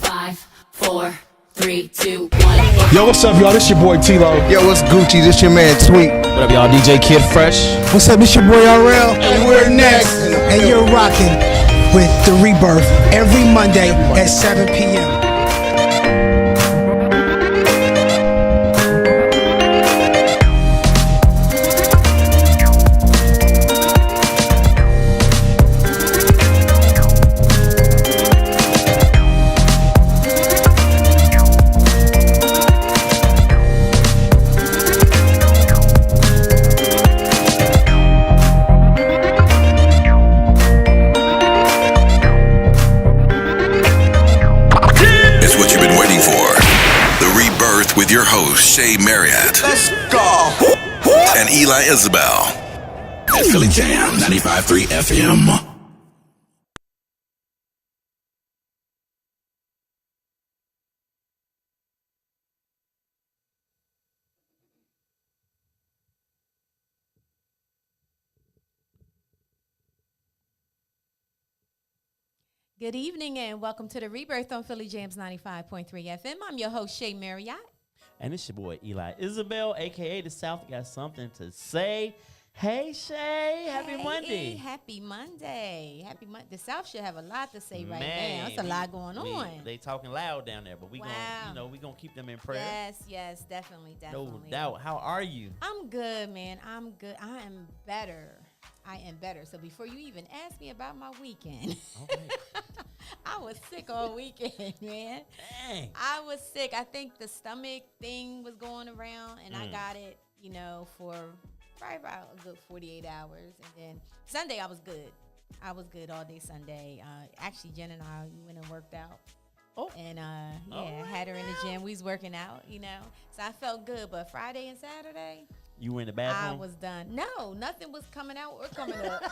5, 4, 3, 2, 1. Yo, what's up, y'all? This your boy T-Lo. Yo, what's Gucci? This your man Tweet. What up, y'all? DJ Kid Fresh. What's up? This your boy RL. And we're next. And you're rocking with The Rebirth every Monday at 7 p.m. With your host, Shay Marriott. Let's go. And Eli Isabel. At Philly Jam 95.3 FM. Good evening and welcome to the Rebirth on Philly Jamz 95.3 FM. I'm your host, Shay Marriott. And it's your boy, Eli Isabel, a.k.a. The South Got Something to Say. Hey, Shay. Happy Monday. Happy Monday. Happy Monday. The South should have a lot to say right now. It's a lot going on. They talking loud down there, but we gonna keep them in prayer. Yes, definitely. No doubt. How are you? I'm good, man. I'm good. I am better. So before you even ask me about my weekend, I was sick all weekend, man. Dang. I was sick. I think the stomach thing was going around, and I got it, for probably about a good 48 hours. And then Sunday, I was good. I was good all day Sunday. Actually, Jen and I, we went and worked out. Oh. And, had her in the gym. We was working out, So I felt good. But Friday and Saturday, you were in the bathroom? I was done. No, nothing was coming out or coming up.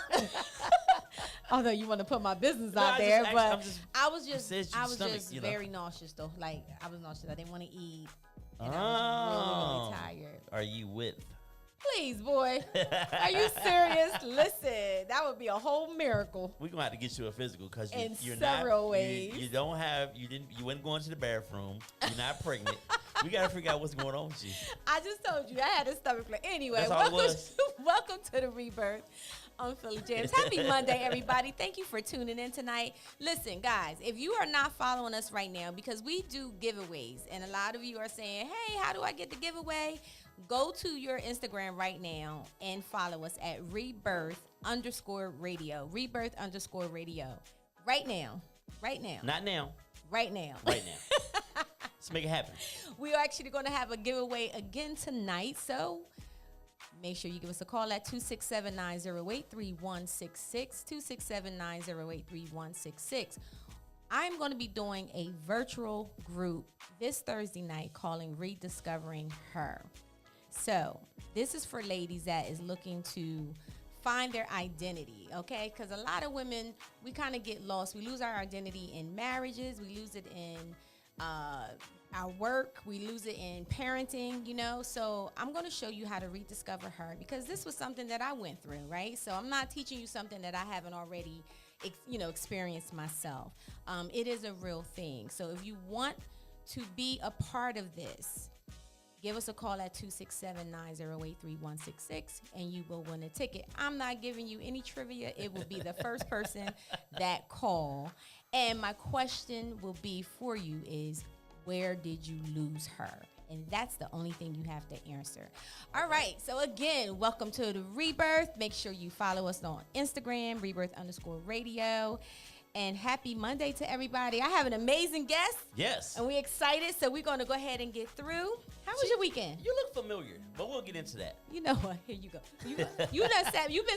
Although you want to put my business out there, I was just very nauseous though. Like I was nauseous. I didn't want to eat. And I was really tired. Are you with? Please, boy. Are you serious? Listen, that would be a whole miracle. We're gonna have to get you a physical because you're several not. Ways. You weren't going to the bathroom. You're not pregnant. We gotta figure out what's going on with you. I just told you I had a stomach flu. Anyway, welcome to the Rebirth on Philly Jamz. Happy Monday, everybody. Thank you for tuning in tonight. Listen, guys, if you are not following us right now, because we do giveaways, and a lot of you are saying, hey, how do I get the giveaway? Go to your Instagram right now and follow us at rebirth_radio. Rebirth_radio. Right now. Not now. Right now. Let's make it happen. We are actually going to have a giveaway again tonight, so make sure you give us a call at 267-908-3166, 267-908-3166. I'm going to be doing a virtual group this Thursday night calling Rediscovering Her. So this is for ladies that is looking to find their identity, okay? Because a lot of women, we kind of get lost. We lose our identity in marriages. We lose it in our work. We lose it in parenting, So I'm going to show you how to rediscover her because this was something that I went through, right? So I'm not teaching you something that I haven't already, experienced myself. It is a real thing. So if you want to be a part of this, give us a call at 267-908-3166 and you will win a ticket. I'm not giving you any trivia. It will be the first person that call. And my question will be for you is, where did you lose her? And that's the only thing you have to answer. All right. So again, welcome to the Rebirth. Make sure you follow us on Instagram, rebirth_radio. And happy Monday to everybody. I have an amazing guest. Yes. And we're excited, so we're going to go ahead and get through. How was your weekend? You look familiar, but we'll get into that. You know what? Here you go. You've been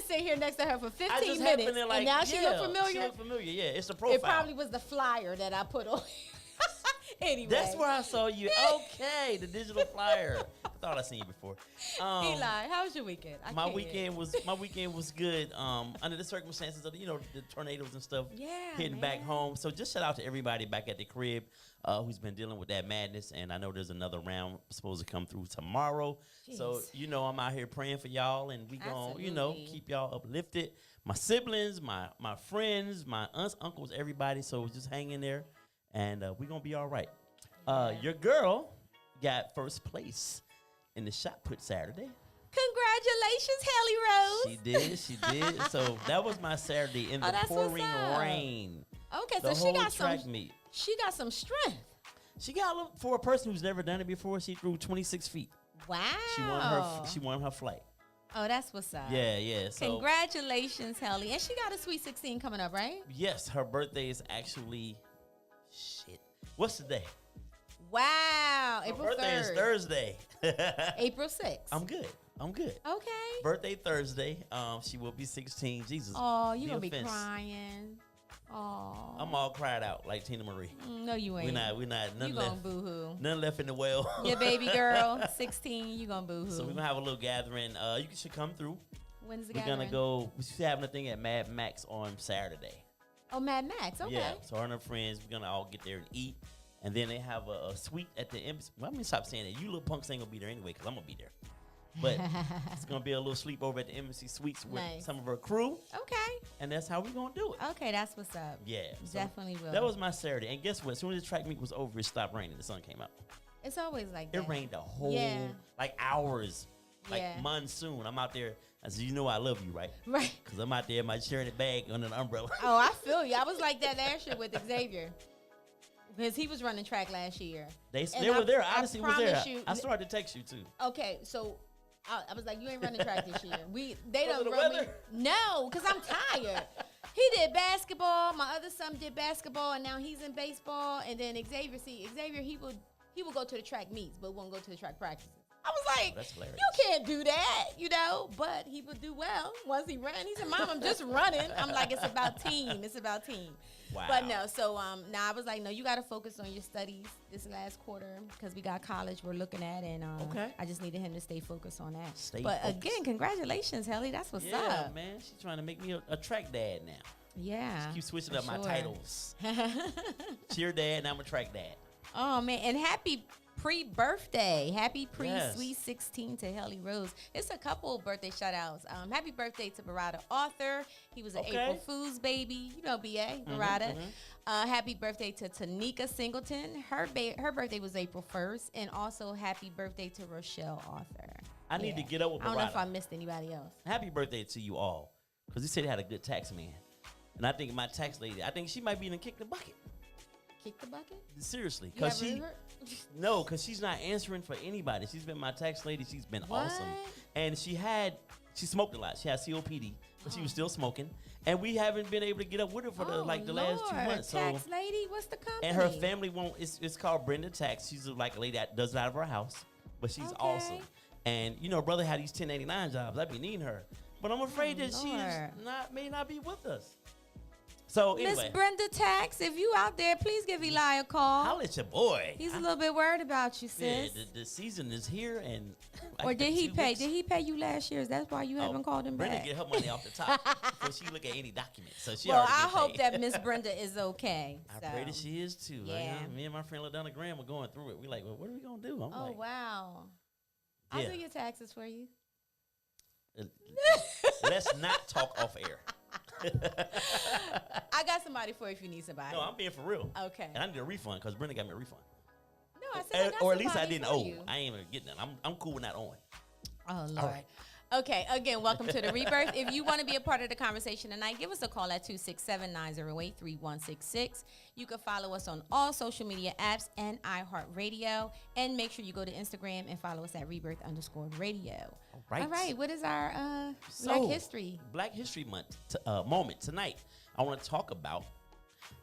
sitting here next to her for 15 minutes, and now she look familiar? She look familiar, yeah. It's the profile. It probably was the flyer that I put on. Anyway. That's where I saw you. Okay, the digital flyer. I thought I seen you before. Eli, how was your weekend? My weekend was good. Under the circumstances of the tornadoes and stuff hitting back home. So just shout out to everybody back at the crib who's been dealing with that madness. And I know there's another round supposed to come through tomorrow. Jeez. So I'm out here praying for y'all, and we gonna keep y'all uplifted. My siblings, my friends, my aunts, uncles, everybody. So just hang in there. and we're gonna be all right. Your girl got first place in the shot put Saturday. Congratulations, Haley Rose. She did. So that was my Saturday in the that's what's pouring up. rain. Okay, The so whole she got track some. meet. She got some strength. She got a little, for a person who's never done it before. She threw 26 feet. Wow. She won her flight. Oh, that's what's up. Yeah. So Congratulations, Haley. And she got a Sweet 16 coming up, right? yes, her birthday is actually What's the day? Wow. Her April birthday 3rd. is Thursday. April 6th. I'm good. Okay. Birthday Thursday. She will be 16. Jesus. Oh, you the gonna be offense. crying. Oh. I'm all cried out like Tina Marie. No, you ain't. We're not. None You gonna left. boo-hoo. None left in the well. Your baby girl, 16, you gonna boo-hoo. So we're gonna have a little gathering. You should come through. When's the We're gathering? gonna go. We should have a thing at Mad Max on Saturday. Oh, Mad Max. Okay. Yeah. So her and her friends, we're gonna all get there and eat, and then they have a suite at the embassy. Well, I'm gonna stop saying that. You little punks ain't gonna be there anyway, cause I'm gonna be there. But it's gonna be a little sleepover at the embassy suites with Nice. some of her crew, Okay. and that's how we're gonna do it. Okay, that's what's up. Yeah. so Definitely will. That was my Saturday, and guess what? As soon as the track meet was over, it stopped raining. The sun came out. It's always like It that. rained a whole like hours, like Yeah. monsoon. I'm out there. I said, you know I love you, right? Right. Because I'm out there in my charity bag under the umbrella. Oh, I feel you. I was like that last year with Xavier. Because he was running track last year. They And were there. I Odyssey was there. promise you- I started to text you too. Okay, so I was like, you ain't running track this year. They Because don't of the run me. weather? No, because I'm tired. He did basketball. My other son did basketball, and now he's in baseball. And then Xavier, he would go to the track meets, but won't go to the track practices. I was like, That's hilarious. you can't do that, but he would do well once he ran. He said, Mom, I'm just running. I'm like, it's about team. It's about team. Wow. But no, so now I was like, no, you got to focus on your studies this last quarter because we got college we're looking at, and Okay. I just needed him to stay focused on that. Stay but focused. again, congratulations, Helly. That's what's Yeah, up. man. She's trying to make me a track dad now. Yeah. Keep switching for up my sure. titles. Cheer dad, now I'm a track dad. Oh man, and happy pre-birthday. Happy Yes. pre-Sweet 16 to Helly Rose. It's a couple of birthday shout-outs. Happy birthday to Barada Arthur. He was an Okay. April Fool's baby. You know BA, Barada. Happy birthday to Tanika Singleton. Her birthday was April 1st. And also happy birthday to Rochelle Arthur. I need to get up with I don't know if I Barada. missed anybody else. Happy birthday to you all. Because he said he had a good tax man. And I think my tax lady, I think she might be in the kick the bucket. Kick the bucket? Seriously. You Because haven't she, heard? no, because she's not answering for anybody. She's been my tax lady. She's been What? awesome. And she smoked a lot. She had COPD, but she was still smoking. And we haven't been able to get up with her for the last 2 Lord. months. Tax So, lady, what's the company? and her family won't, it's called Brenda Tax. She's like a lady that does it out of her house, but she's Okay. awesome. And, brother had these 1089 jobs. I've been needing her. But I'm afraid that she Lord. may not be with us. So Miss anyway, Brenda Tax, if you out there, please give Eli a call. holla at your boy. He's a little bit worried about you, Yeah, sis. the season is here, and I Or got did he 2 pay? weeks. Did he pay you last year? Is that why you haven't called him Brenda back? get her money off the top before she look at any document. So she Well, already I get hope paid. that Miss Brenda is okay. I pray that she is too. Yeah. Me and my friend LaDonna Graham were going through it. We like, well, what are we gonna do? I'm Oh like, wow! I'll Yeah. do your taxes for you. let's not talk off air. I got somebody for you if you need somebody. No, I'm being for real. Okay. And I need a refund because Brenda got me a refund. No, I said I got Or at least I somebody didn't for owe. you. I ain't even getting that. I'm cool with not owing. Oh, Lord. Okay, again, welcome to The Rebirth. If you want to be a part of the conversation tonight, give us a call at 267-908-3166. You can follow us on all social media apps and iHeartRadio. And make sure you go to Instagram and follow us at Rebirth_radio. All right. All right, what is our So, Black History? Black History Month moment tonight. I want to talk about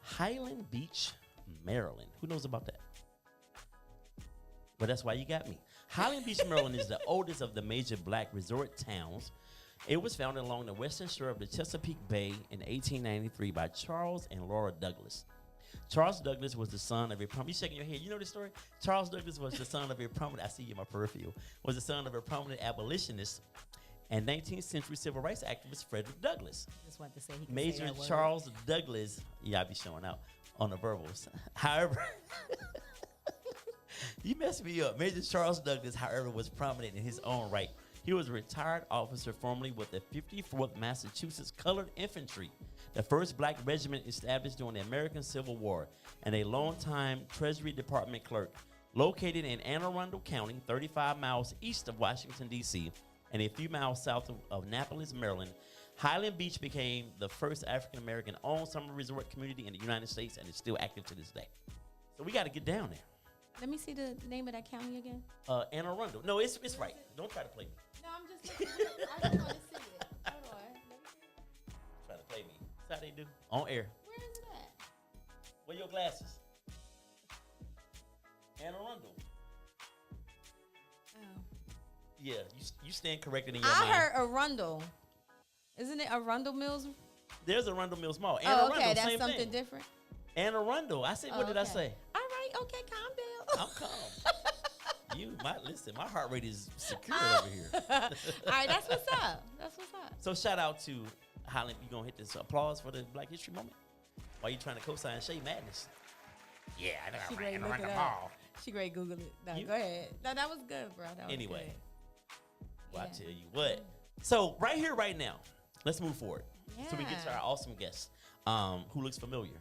Highland Beach, Maryland. Who knows about that? Well, that's why you got me. Highland Beach, Maryland is the oldest of the major black resort towns. It was founded along the western shore of the Chesapeake Bay in 1893 by Charles and Laura Douglas. Charles Douglas was the son of a prominent, you shaking your head, you know this story? Charles Douglas was the son of a prominent, I see you in my peripheral, was the son of a prominent abolitionist and 19th century civil rights activist Frederick Douglass. Just want to say he can say Major that word. Charles Douglas, yeah, I be showing out on the verbals. However, you messed me up. Major Charles Douglas, however, was prominent in his own right. He was a retired officer formerly with the 54th Massachusetts Colored Infantry, the first black regiment established during the American Civil War, and a longtime Treasury Department clerk. Located in Anne Arundel County, 35 miles east of Washington, D.C., and a few miles south of Annapolis, Maryland, Highland Beach became the first African-American owned summer resort community in the United States and is still active to this day. So we got to get down there. Let me see the name of that county again. Anne Arundel. No, it's right. Don't try to play me. No, I'm just looking. I just want to see it. Hold on. Let me see. Try to play me. That's how they do. On air. Where is it at? Where your glasses? Anne Arundel. Oh. Yeah, you stand corrected in your I mind. heard Arundel. Isn't it Arundel Mills? There's Arundel Mills Mall. Anne Oh, Arundel, okay. That's same something thing. different. Anne Arundel. I said, what did I okay. say? All right. Okay. Calm down. I'm calm. Listen, my heart rate is secure over here. All right. That's what's up. That's what's up. So shout out to Highland. You gonna hit this applause for the Black History Moment? Why you trying to co-sign Shay Madness? Yeah, I know. She I'm great. Anne Look Arundel it Mall. up. She great. Google it. No, You- go ahead. No, that was good, bro. That was Anyway. good. Well, I Yeah. tell you what. So right here, right now, let's move forward. So we get to Yeah. our awesome guest, who looks familiar.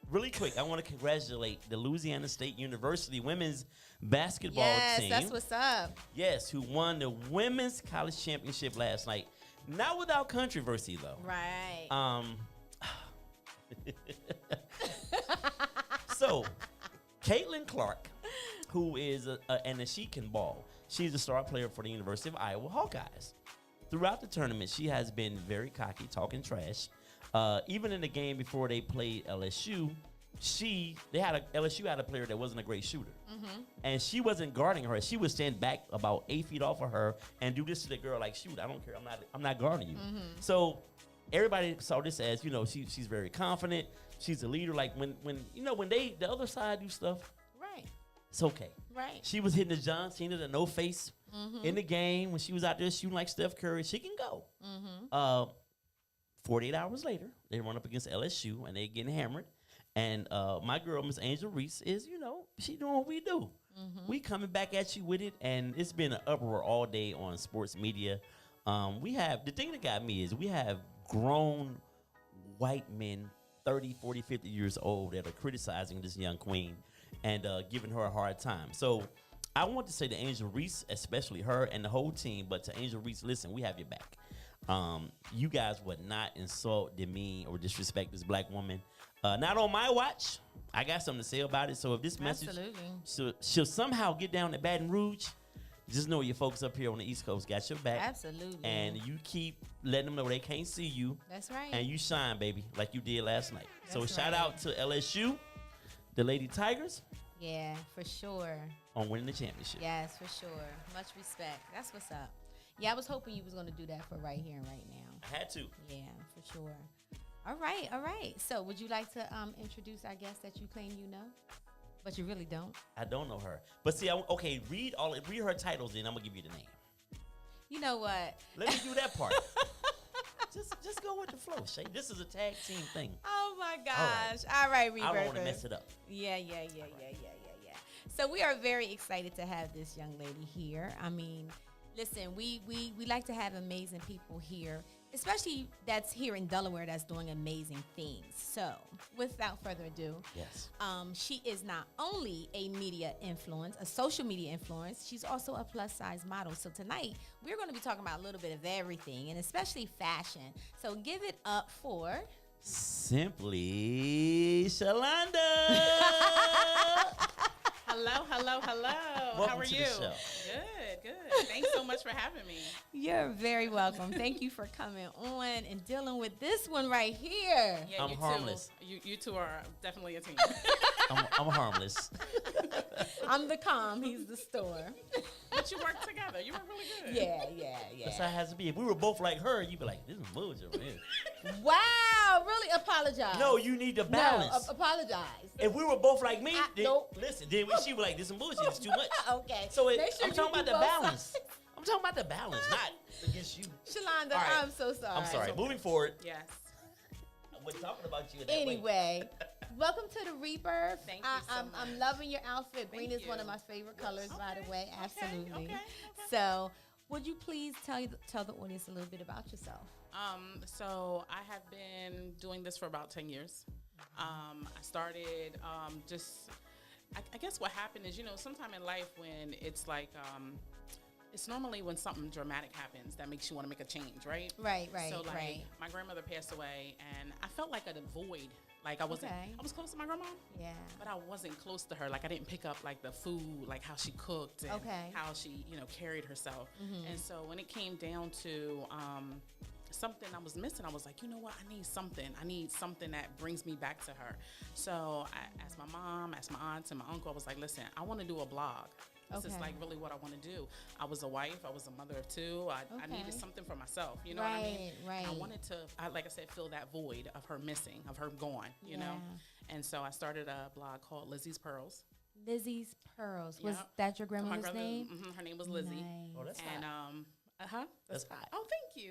Really quick, I want to congratulate the Louisiana State University women's basketball Yes, team. that's what's up. Yes, who won the women's college championship last night. Not without controversy, though. Right. So, Caitlin Clark, who is and she can ball. She's a star player for the University of Iowa Hawkeyes. Throughout the tournament, she has been very cocky, talking trash. Even in the game before they played LSU, LSU had a player that wasn't a great shooter, and she wasn't guarding her. She would stand back about 8 feet off of her and do this to the girl like, "Shoot, I don't care. I'm not guarding you." So everybody saw this as, she's very confident. She's a leader. Like when the other side do stuff, Right. it's okay. Right. She was hitting the John Cena, the no face in the game when she was out there shooting like Steph Curry. She can go. 48 hours later, they run up against LSU and they getting hammered. And my girl, Miss Angel Reese, is, she doing what we do. We coming back at you with it, and it's been an uproar all day on sports media. The thing that got me is we have grown white men, 30, 40, 50 years old, that are criticizing this young queen and giving her a hard time. So I want to say to Angel Reese, especially her and the whole team, but to Angel Reese, listen, we have your back. You guys would not insult, demean, or disrespect this black woman. Not on my watch. I got something to say about it. So if this message she'll somehow get down to Baton Rouge, just know your folks up here on the East Coast got your back. Absolutely. And you keep letting them know they can't see you. That's right. And you shine, baby, like you did last night. So That's shout right. out to LSU, the Lady Tigers, Yeah, for sure. on winning the championship. Yes, for sure. Much respect. That's what's up. Yeah, I was hoping you was going to do that for right here and right now. I had to. Yeah, for sure. All right, all right. So would you like to introduce our guest that you claim you know, but you really don't? I don't know her. But see, read her titles, then I'm going to give you the name. You know what? Let me do that part. just go with the flow, Shay. This is a tag team thing. Oh, my gosh. All right, Rebirth. I don't want to mess it up. Yeah. So we are very excited to have this young lady here. I mean, listen, we like to have amazing people here, especially that's here in Delaware that's doing amazing things. So without further ado, Yes. she is not only a media influence, a social media influence, she's also a plus size model. So tonight we're going to be talking about a little bit of everything, and especially fashion. So give it up for Simply Shalonda. Hello. Welcome How are to the you? show. Good. Thanks so much for having me. You're very welcome. Thank you for coming on and dealing with this one right here. Yeah, I'm you harmless. Two, you two are definitely a team. I'm harmless. I'm the calm, he's the storm. But you work together. You were really good. Yeah. That's how it has to be. If we were both like her, you'd be like, this is bullshit over here. Wow, really apologize. No, you need to balance. No, apologize. If we were both like me, then, nope. listen, then she was like, this is bullshit. It's too much. Okay. So Make sure I'm you talking about do the both balance. sides. I'm talking about the balance, not against you. Shalonda, All right. I'm so sorry. I'm sorry. Moving forward, Yes. we're talking about you in that way. Anyway, welcome to the Rebirth. Thank you so much. I'm loving your outfit. Green Thank is one you. of my favorite colors, by the way. Absolutely. Okay. So, would you please tell the audience a little bit about yourself? So I have been doing this for about 10 years. I started I guess what happened is, sometime in life when it's like, it's normally when something dramatic happens that makes you want to make a change, right? Right. So like right. my grandmother passed away and I felt like a void. Like I was close to my grandma. Yeah. But I wasn't close to her. Like I didn't pick up like the food, like how she cooked and how she, carried herself. And so when it came down to something I was missing, I was like, you know what? I need something that brings me back to her. So I asked my mom, asked my aunts and my uncle. I was like, listen, I want to do a blog. This is like really what I want to do. I was a wife. I was a mother of two. I needed something for myself. You know what I mean? Right. I wanted to, like I said, fill that void of her missing, of her gone, you know? And so I started a blog called Lizzie's Pearls. Lizzie's Pearls. Was that your grandmother's name? Her name was Lizzie. Nice. Oh, that's And hot. That's hot. Oh,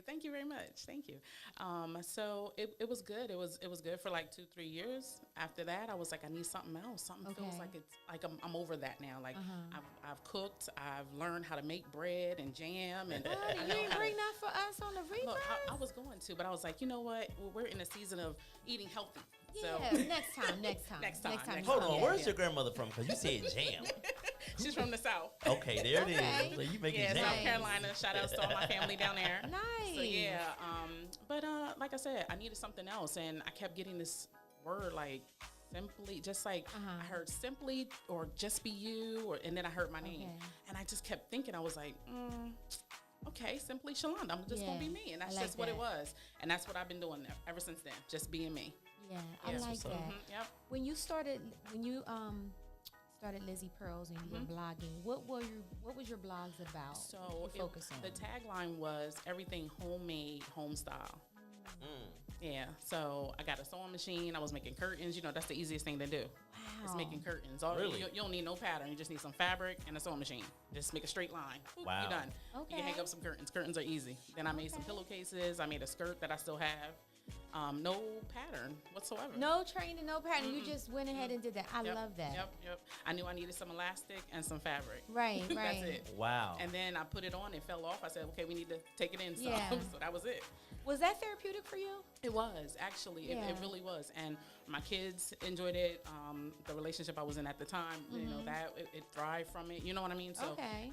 thank you very much. Thank you. So it was good. It was good for like 2-3 years. After that, I was like, I need something else. Something feels like it's like I'm over that now. Like I've cooked. I've learned how to make bread and jam. And You didn't bring that for us on the rebirth? look, I was going to, but I was like, you know what? We're in a season of eating healthy. Yeah, So next time. Next time. Hold on, where's your grandmother from? Because you said jam. she's from the South. Okay, there it Okay. is. So you making Yeah, jam. South Carolina. Shout outs to all my family down there. Nice. So yeah, but like I said, I needed something else, and I kept getting this word like simply, just like I heard simply or just be you, and then I heard my name, and I just kept thinking, I was like, okay, simply Shalonda. I'm just gonna be me, and that's like just what it that. was, and that's what I've been doing ever since then, just being me. Yeah, I like that. Yep. When you started Lizzie Pearls and you were blogging, what was your blogs about? So to focus on? the tagline was everything homemade, home style. Yeah, so I got a sewing machine. I was making curtains. That's the easiest thing to do. Wow. It's making curtains. Really? You don't need no pattern. You just need some fabric and a sewing machine. Just make a straight line. Boop, Wow. You're done. You can hang Okay. up some curtains. Curtains are easy. Then I made some pillowcases. I made a skirt that I still have. No pattern whatsoever. No training, no pattern. You just went ahead and did that. I Yep, love that. Yep. I knew I needed some elastic and some fabric. Right. That's it. Wow. And then I put it on. It fell off. I said, okay, we need to take it in. So, Yeah. so that was it. Was that therapeutic for you? It was actually. It Yeah. really was, and my kids enjoyed it. The relationship I was in at the time, it thrived from it. You know what I mean? So Okay.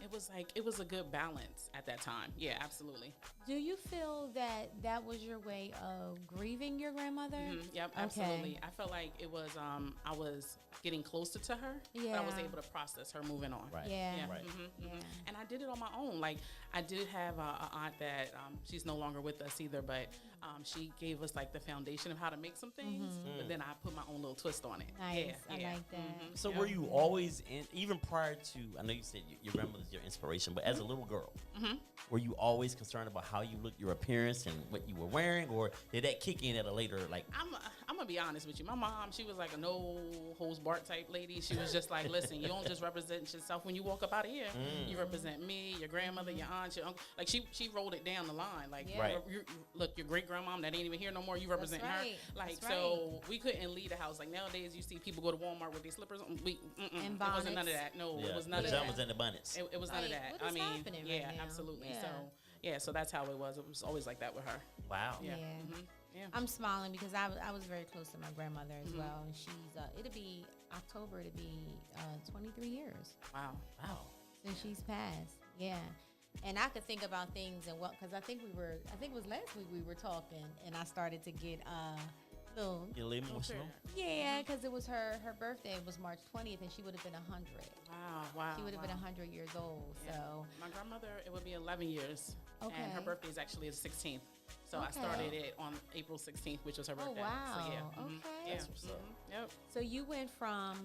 it was a good balance at that time. Yeah, absolutely. Do you feel that was your way of grieving your grandmother? Yep, Okay. absolutely. I felt like it was. I was getting closer to her, but I was Yeah. able to process her moving on. Right. Yeah. Right. Yeah. And I did it on my own. Like I did have a aunt that she's no longer with us either, but she gave us like the foundation of how to make some things. But then I put my own little twist on it. Nice. Yeah, I like that. So were you always in, even prior to, I know you said your grandmother's your inspiration, but as a little girl, were you always concerned about how you looked, your appearance, and what you were wearing, or did that kick in at a later, like? I'm gonna be honest with you. My mom, she was like a no holds barred type lady. She was just like, listen, you don't just represent yourself when you walk up out of here. You represent me, your grandmother, your aunt, your uncle. Like she rolled it down the line. Like, Right. look, your great grandmom that ain't even here no more. You represent That's her. right. Like, That's so we couldn't leave the house. Like nowadays, you see people go to Walmart with their slippers. And It wasn't none bonnets. of that. No, Yeah, it was none the of that. jumpers and the bonnets. It was none of Like, that. what I is mean, happening right yeah, now? absolutely. Yeah. So yeah, so that's how it was. It was always like that with her. Wow. Yeah. Yeah. I'm smiling because I was very close to my grandmother as well, and she's it'll be October. It'll be 23 years Wow. Wow. since she's passed. Yeah, and I could think about things and because I think it was last week we were talking, and I started to get little. You a little emotional? Yeah, because it was her birthday was March 20th, and she would have been 100. Wow. She would have been 100 years old. Yeah. So My grandmother, it would be 11 years. Okay. And her birthday is actually the 16th. So I Okay. started it on April 16th, which was her Oh, birthday. wow. So yeah. Okay. Yeah. That's what's up. Yep. So you went from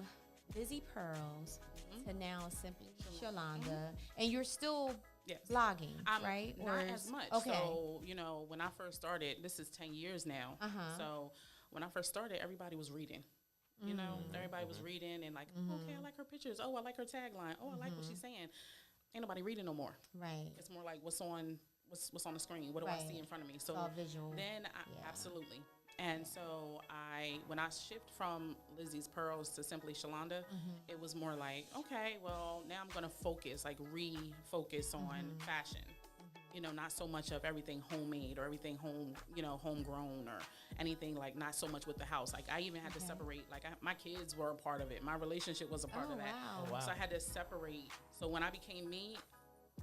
Lizzie Pearls to now Simply Shalonda, and you're still Yes. blogging, right? Not as much. Okay. So, when I first started, this is 10 years now. Uh-huh. So when I first started, everybody was reading. Everybody was reading and like, okay, I like her pictures. Oh, I like her tagline. Oh, I like what she's saying. Ain't nobody reading no more. Right. It's more like what's on the screen. What do I see Right. in front of me? So all visual. then Yeah. absolutely. And so when I shift from Lizzie's Pearls to Simply Shalonda, it was more like, okay, well, now I'm going to refocus on fashion. not so much of everything homemade or everything homegrown or anything, like not so much with the house. Like I even had to separate, like my kids were a part of it. My relationship was a part of that. Wow. Oh, wow. So I had to separate. So when I became me,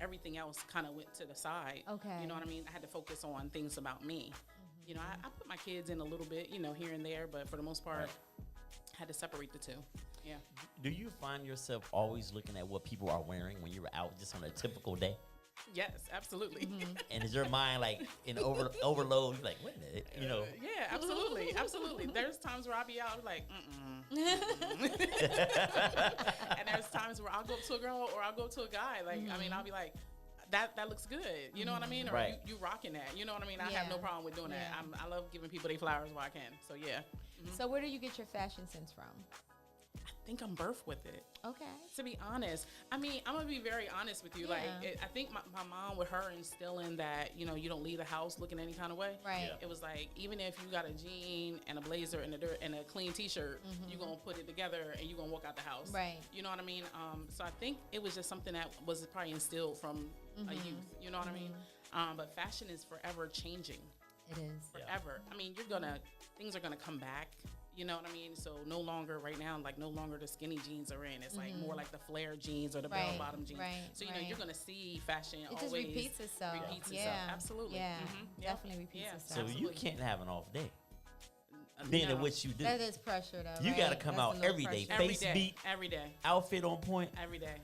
everything else kind of went to the side. Okay. You know what I mean? I had to focus on things about me. I put my kids in a little bit, here and there, but for the most part, I had to separate the two. Yeah. Do you find yourself always looking at what people are wearing when you're out just on a typical day? Yes, absolutely. And is your mind like in overload? You're like, wait a minute, Yeah, absolutely, absolutely. There's times where I'll be out like, and there's times where I'll go up to a girl or I'll go up to a guy. Like, I mean, I'll be like, that looks good. You know what I mean? Or Right. you rocking that. You know what I mean? I have no problem with doing that. I love giving people their flowers while I can. So yeah. So where do you get your fashion sense from? I think I'm birthed with it. Okay. To be honest, I mean, I'm gonna be very honest with you. Yeah. Like, I think my mom, with her instilling that, you don't leave the house looking any kind of way. Right. It was like, even if you got a jean and a blazer and a clean T-shirt, you gonna put it together and you gonna walk out the house. Right. You know what I mean? So I think it was just something that was probably instilled from a youth. You know what I mean? But fashion is forever changing. It is. Forever. I mean, things are gonna come back. You know what I mean? So no longer right now, like no longer the skinny jeans are in. It's like more like the flare jeans or the bell bottom jeans. Right, So you're gonna see fashion It always just repeats itself. Repeats itself. Absolutely. Yeah. Yep. Definitely repeats Yeah. itself. So you can't have an off day. Being No. in what you do. That is pressure, though. You right? gotta come That's a out little every day. pressure. Every Face day. beat. Every day. Outfit on point. Every day.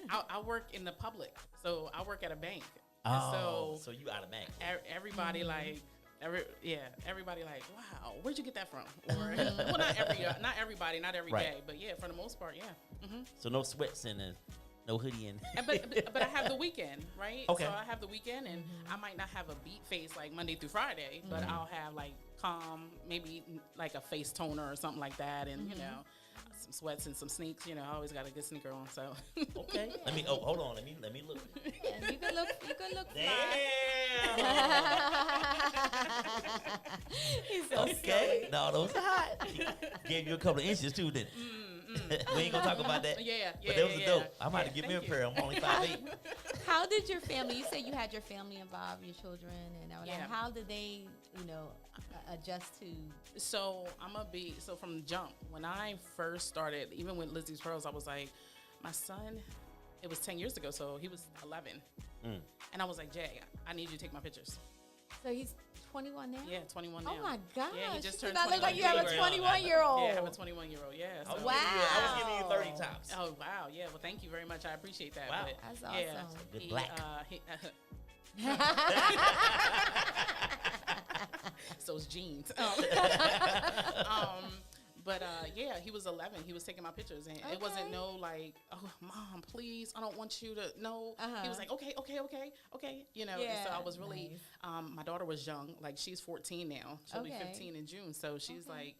I work in the public, so I work at a bank. Oh, so you automatic. Everybody everybody like, wow, where'd you get that from? Or well, not everybody, not every Right. day, but yeah, for the most part, yeah. So no sweats and no hoodie and. But I have the weekend, right? Okay. So I have the weekend, and I might not have a beat face like Monday through Friday, but I'll have like calm, maybe like a face toner or something like that, and some sweats and some sneaks. I always got a good sneaker on, so. Okay. Hold on. Let me look. Yeah, you can look fly. He's so Okay. silly. No, those are hot. Gave you a couple of inches too, didn't it? We ain't gonna talk about that. Yeah. But those are dope. Yeah. I'm about to give me a Thank you. pair. I'm only 5'8". How did your family? You said you had your family involved, your children, and all that. Yeah. How did they, adjust to? So from the jump, when I first started, even with Lizzie's Pearls, I was like, my son, it was 10 years ago, so he was 11. And I was like, Jay, I need you to take my pictures. So he's 21 now. Yeah, 21 now. Oh my gosh! Yeah, he just turned That look 21. like you have a 21-year-old. Yeah, I have a 21-year-old. Yeah. I was So. giving you 30 tops. Oh wow, yeah. Well, thank you very much. I appreciate that. Wow. But, That's yeah, awesome. Good black. So it's jeans. But yeah, he was 11. He was taking my pictures, and it wasn't no like, oh, mom, please, I don't want you to know. He was like, okay. Yeah, So I was really, nice. my daughter was young, like she's 14 now. She'll be 15 in June. So she's like,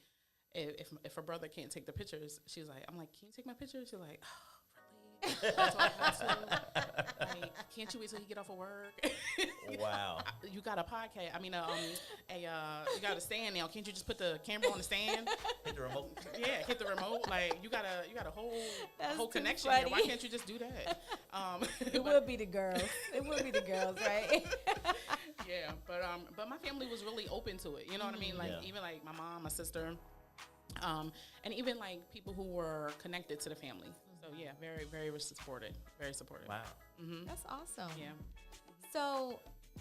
if her brother can't take the pictures, she's like, I'm like, can you take my pictures? She's like, oh, really? That's all I have to. Like, can't you wait till you get off of work? Wow. You got a podcast. I mean, you got a stand now. Can't you just put the camera on the stand? Hit the remote. Yeah, hit the remote. Like you got a whole That's whole too connection here. Why funny. can't you just do that? It would be the girls. It would be the girls, right? Yeah, but my family was really open to it. You know what I mean? Like Yeah. even like my mom, my sister, and even like people who were connected to the family. So yeah, very very supported. Very supportive. Wow. That's awesome. Yeah. So,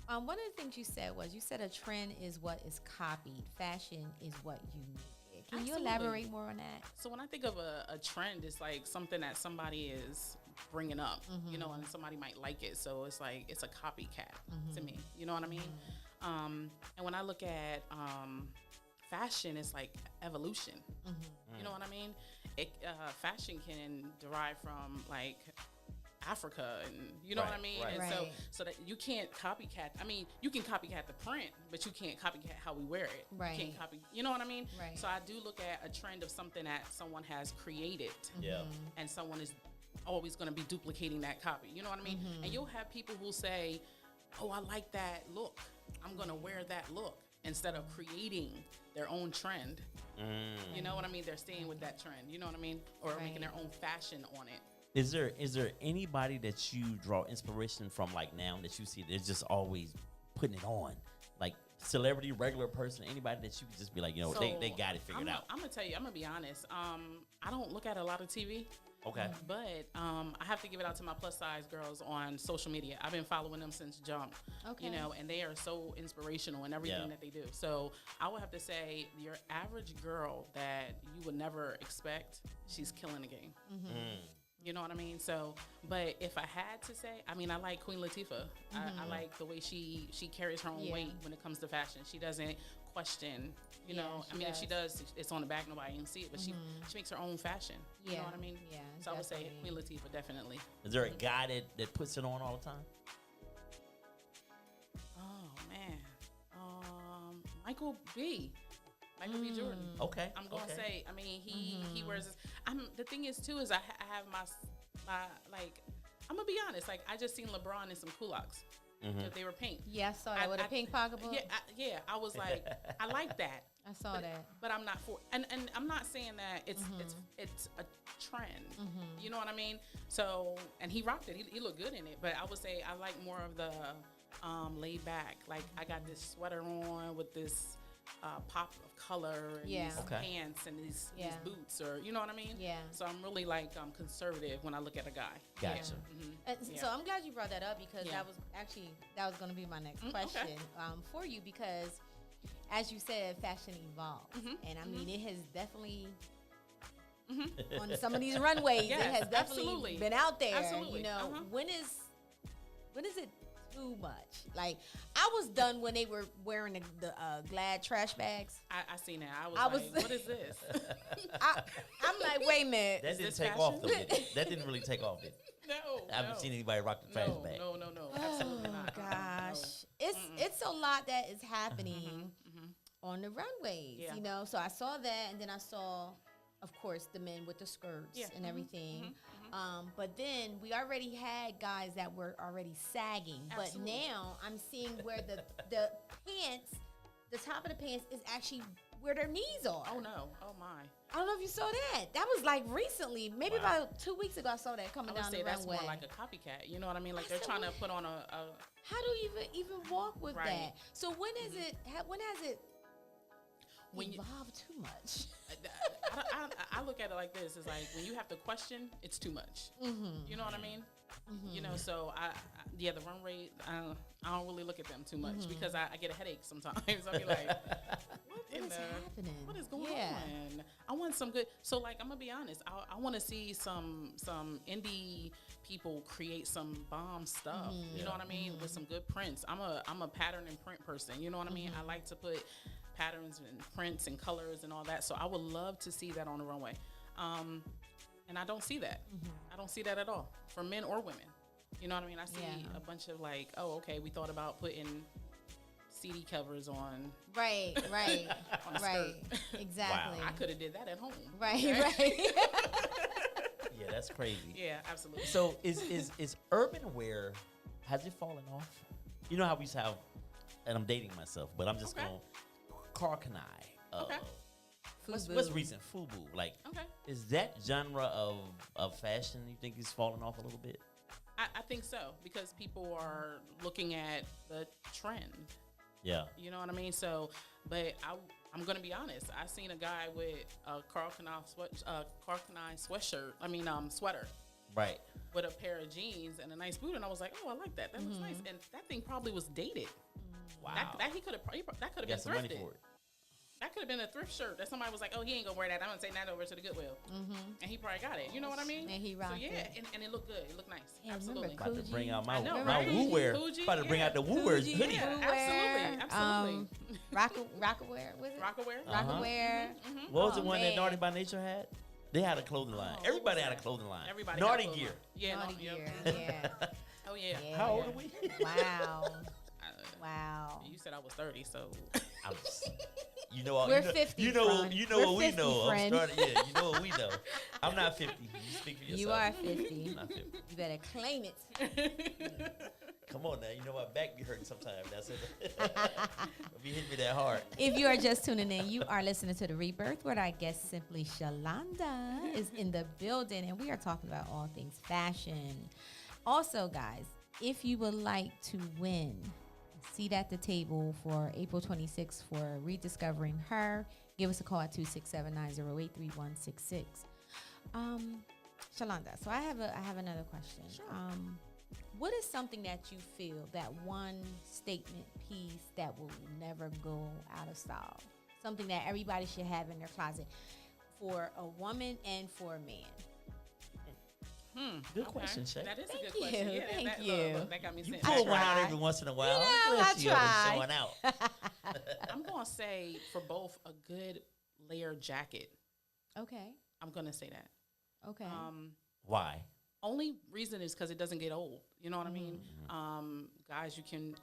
one of the things you said a trend is what is copied. Fashion is what you need. Can you Absolutely. elaborate more on that? So when I think of a trend, it's like something that somebody is bringing up, and somebody might like it. So it's like it's a copycat to me. You know what I mean? And when I look at fashion, it's like evolution. You know what I mean? Fashion can derive from like Africa, and you know what I mean. Right. And Right. so that you can't copycat. I mean, you can copycat the print, but you can't copycat how we wear it. Right. You can't copy. You know what I mean? Right. So I do look at a trend of something that someone has created, Yeah. and someone is always going to be duplicating that copy. You know what I mean? And you'll have people who say, "Oh, I like that look. I'm going to wear that look," instead of creating their own trend. You know what I mean? They're staying with that trend. You know what I mean? Or making their own fashion on it. Is there anybody that you draw inspiration from, like now that you see they're just always putting it on, like celebrity, regular person, anybody that you could just be like, so they got it figured out? I'm gonna tell you, I'm gonna be honest. I don't look at a lot of TV. Okay. But I have to give it out to my plus size girls on social media. I've been following them since jump. Okay. And they are so inspirational in everything that they do. So I would have to say your average girl that you would never expect, she's killing the game. Mm-hmm. You know what I mean? So, but if I had to say, I mean, I like Queen Latifah. I like the way she carries her own weight when it comes to fashion. She doesn't question, you know. I mean, if she does, it's on the back, nobody can see it, but she makes her own fashion. You know what I mean? Yeah. So I would say Queen Latifah, definitely. Is there a guy that puts it on all the time? Oh, man. Michael B. Jordan. Okay. I'm gonna say. I mean, he wears this. The thing is too is I have my like. I'm gonna be honest. Like I just seen LeBron in some culottes. They were pink. Yeah, I saw that with a pink pocketbook. Yeah. I was like, I like that. I saw that. But I'm not for. And I'm not saying that it's a trend. You know what I mean? So and he rocked it. He looked good in it. But I would say I like more of the laid back. Like I got this sweater on with this. Pop of color and these pants and these boots, or you know what I mean? Yeah. So I'm really like conservative when I look at a guy. Gotcha. So I'm glad you brought that up because that was going to be my next question for you because, as you said, fashion evolves, and I mean it has definitely. On some of these runways, it has definitely been out there. Absolutely. You know, when is it too much? Like I was done when they were wearing the Glad trash bags. I seen that. I was like, what is this? I'm like, wait a minute. That didn't take off though. That didn't really take off. No. I haven't seen anybody rock the trash bag. No. Absolutely not. Oh gosh, it's a lot that is happening on the runways. You know, so I saw that, and then I saw, of course, the men with the skirts and everything. But then we already had guys that were already sagging. Absolutely. But now I'm seeing where the pants, the top of the pants is actually where their knees are. Oh, no. Oh, my. I don't know if you saw that. That was like recently, maybe about 2 weeks ago I saw that coming down the runway. That's more like a copycat. You know what I mean? Like they're trying to put on a how do you even walk with that? So when has it evolved too much? I look at it like this: it's like when you have to question, it's too much. You know what I mean? You know, so the runway, I don't really look at them too much because I get a headache sometimes. I'll be like, what is happening? What is going on? I want some good. So like, I'm gonna be honest. I want to see some indie people create some bomb stuff. You know what I mean? With some good prints. I'm a pattern and print person. You know what I mean? I like to put patterns and prints and colors and all that. So I would love to see that on the runway. And I don't see that. I don't see that at all for men or women. You know what I mean? I see a bunch of like, oh, okay, we thought about putting CD covers on. Right. On a skirt. Exactly. Wow. I could have did that at home. Right. Yeah, that's crazy. Yeah, absolutely. So is urban wear, has it fallen off? You know how we used to have, and I'm dating myself, but I'm just going, Carl Kanai. What's recent? FUBU. Like, is that genre of fashion you think is falling off a little bit? I think so, because people are looking at the trend. Yeah. You know what I mean? So, but I'm going to be honest. I seen a guy with a Carl Kanai sweater. Right. With a pair of jeans and a nice boot, and I was like, oh, I like that. That looks nice. And that thing probably was dated. Wow. That could have been thrifted. Money for it. That could have been a thrift shirt that somebody was like, oh, he ain't gonna wear that. I'm gonna take that over to the Goodwill. And he probably got it. You know what I mean? And he rocked it. And it looked good. It looked nice. Yeah, absolutely. About to bring out my right? woo wear. About to bring out the woo wear hoodie. Yeah, absolutely. Rockaware, was it? Rockaware. What was the one that Naughty by Nature had? They had a clothing line. Everybody had a clothing line. Everybody Naughty had a gear. Yeah, Naughty gear. Yeah. Oh yeah. How old are we? Wow. You said I was 30, so you know what? We're 50. You know what we 50, know. friend. You know what we know. I'm not 50. You speak for yourself. You are 50. I'm not 50. You better claim it. Come on now. You know my back be hurting sometimes. That's it. Be hitting me that hard. If you are just tuning in, you are listening to The Rebirth, where our guest Simply Shalonda is in the building, and we are talking about all things fashion. Also, guys, if you would like to win a seat at the table for April 26th for Rediscovering Her, give us a call at 267-908-3166. Shalonda, so I have another question. Sure. What is something that you feel, that one statement piece that will never go out of style? Something that everybody should have in their closet for a woman and for a man? Good question, Shay. That is Thank a good question. you. Yeah, Thank that, you. Look, that got me You saying. pull one out tried. every once in a while. You know, I'm glad I you ever tried. showing out. I'm gonna say for both a good layered jacket. Okay. I'm gonna say that. Okay. Why? Only reason is because it doesn't get old. You know what I mean? Guys, you can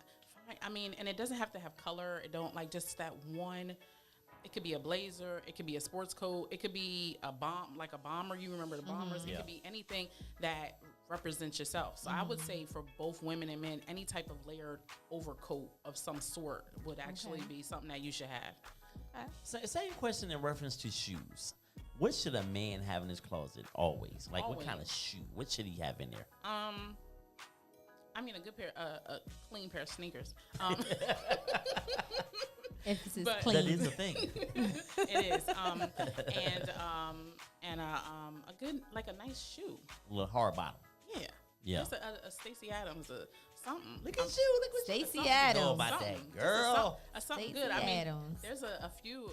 find. I mean, and it doesn't have to have color. It don't like just that one. It could be a blazer. It could be a sports coat. It could be a like a bomber. You remember the bombers? It could be anything that represents yourself. So I would say for both women and men, any type of layered overcoat of some sort would actually be something that you should have. So, same question in reference to shoes. What should a man have in his closet always? Like, what kind of shoe? What should he have in there? I mean, a good pair, a clean pair of sneakers. Emphasis but- clean. That is a thing. It is, and a good, like a nice shoe. A little hard bottom. Yeah. Yeah. Just a Stacey Adams, something. Look at you. Look what Stacey you know Adams. about Something. that girl. Something Stacey good. I mean, Adams. there's a few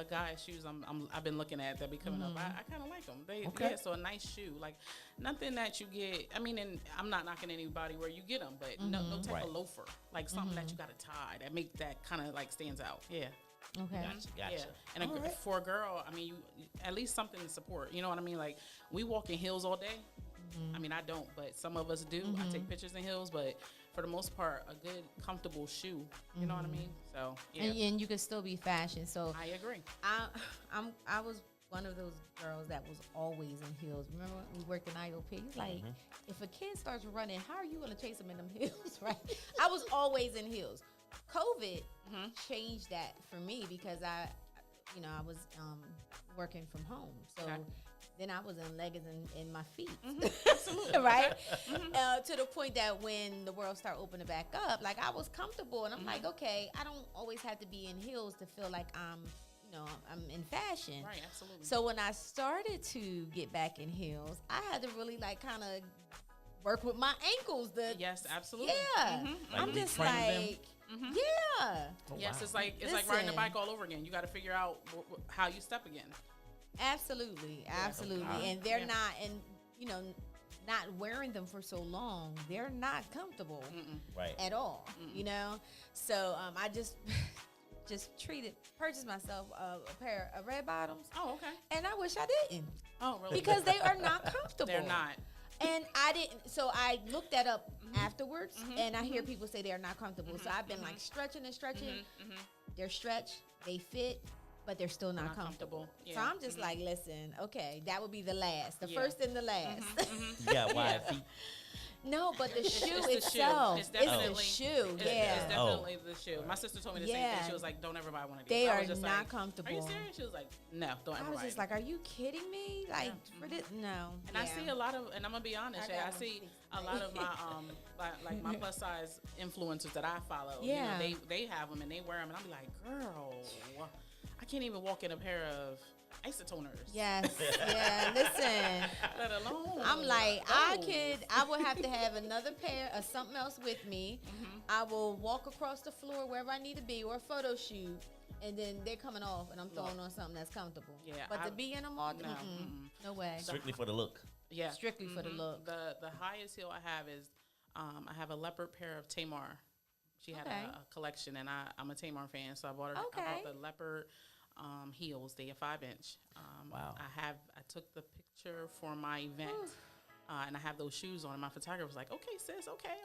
guys shoes I've been looking at that be coming up. I kind of like them. Okay. So a nice shoe, like nothing that you get. I mean, and I'm not knocking anybody where you get them, but no type Right. of loafer, like something that you got to tie that make that kind of like stands out. Yeah. Okay. Gotcha. Yeah, and for a girl, I mean, you at least something to support. You know what I mean? Like we walk in heels all day. I mean, I don't, but some of us do. I take pictures in heels, but for the most part, a good, comfortable shoe. You know what I mean? So yeah, And you can still be fashion. So I agree. I was one of those girls that was always in heels. Remember when we worked in IOP? It's like, if a kid starts running, how are you going to chase them in them heels, right? I was always in heels. COVID changed that for me because I was working from home. So then I was in leggings in my feet. Absolutely. Right? To the point that when the world started opening back up, like I was comfortable and I'm like, okay, I don't always have to be in heels to feel like I'm in fashion. Right, absolutely. So when I started to get back in heels, I had to really like kind of work with my ankles. Yes, absolutely. Yeah. Like I'm you just train them? like, yeah. Yes, wow. it's like riding a Listen. bike all over again. You got to figure out how you step again. Absolutely. Absolutely. Okay. And they're Yeah. not, and not wearing them for so long, they're not comfortable Right. at all, So I just purchased myself a pair of red bottoms. Oh, okay. And I wish I didn't Oh, really? because they are not comfortable. they're not. And I didn't, so I looked that up afterwards, and I hear people say they're not comfortable. So I've been like stretching and stretching. They're stretched, they fit, but they're still not comfortable. Yeah. So I'm just like, listen, okay, that would be the last, the Yeah. first and the last. You got wide feet. No, but the shoe It's the itself, It's it's the definitely shoe. It's Yeah. definitely the shoe. My sister told me the same Yeah. thing. She was like, "Don't ever buy one of these." They I are was just not like, comfortable. Are you serious? She was like, "No, don't I ever was buy just it." like, are you kidding me? Like, for this? No. And I see a lot of, and I'm gonna be honest, I Shay, got I one. see a lot of my like my plus size influencers that I follow. Yeah. They have them and they wear them, and I'm like, girl, I can't even walk in a pair of isotoners. Yes. Yeah. Listen. Let alone. I'm like, those. I would have to have another pair of something else with me. I will walk across the floor wherever I need to be or a photo shoot, and then they're coming off, and I'm throwing on something that's comfortable. Yeah, But to be in them all, no, no way. Strictly for the look. Yeah. Strictly for the look. The highest heel I have is I have a leopard pair of Tamar. She had Okay. a collection, and I'm a Tamar fan, so I bought her. Okay. I bought the leopard heels. They are 5-inch. Wow. I took the picture for my event. And I have those shoes on, and my photographer was like, "Okay, sis, okay."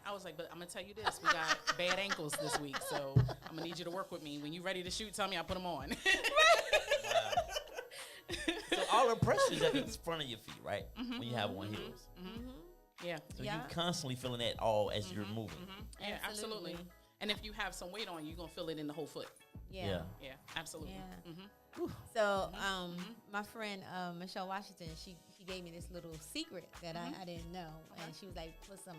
I was like, "But I'm gonna tell you this: we got bad ankles this week, so I'm gonna need you to work with me. When you're ready to shoot, tell me. I'll put them on." So all the pressure is at the front of your feet, right? When you have one heels. Yeah. Yeah. So Yeah. you constantly feeling that all as you're moving. Yeah, absolutely. Absolutely. And if you have some weight on, you're gonna feel it in the whole foot. Yeah. Yeah, absolutely. Yeah. So, my friend Michelle Washington, she gave me this little secret that I didn't know, and she was like, put some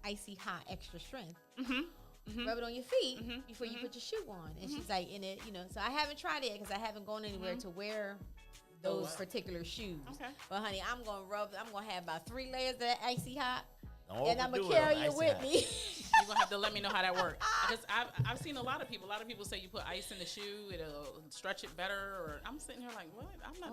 icy hot extra strength, rub it on your feet before you put your shoe on, and she's like, in it, So I haven't tried it because I haven't gone anywhere to wear those particular shoes. Okay. But honey, I'm gonna have about 3 layers of that icy hot. Don't And I'm gonna overdo it on carry it icy with hot. me. You're gonna have to let me know how that works. Because I've seen a lot of people. A lot of people say you put ice in the shoe, it'll stretch it better. Or I'm sitting here like, what? I'm not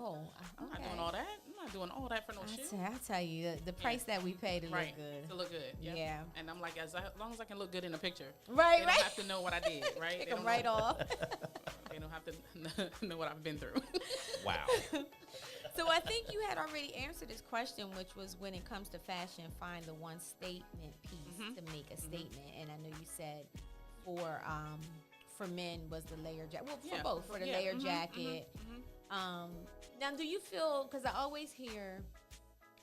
doing all that. I'm not doing all that for no shoe. I tell you, the price that we pay to look Right. good. To look good. Yep. Yeah. And I'm like, as long as I can look good in a picture. Right, They right. don't have to know what I did, right? Take They them don't right know, off. They don't have to know what I've been through. Wow. So I think you had already answered this question, which was when it comes to fashion, find the one statement piece to make a statement. And I know you said for men was the layer jacket. Well, for both, for the layer jacket. Now, do you feel, because I always hear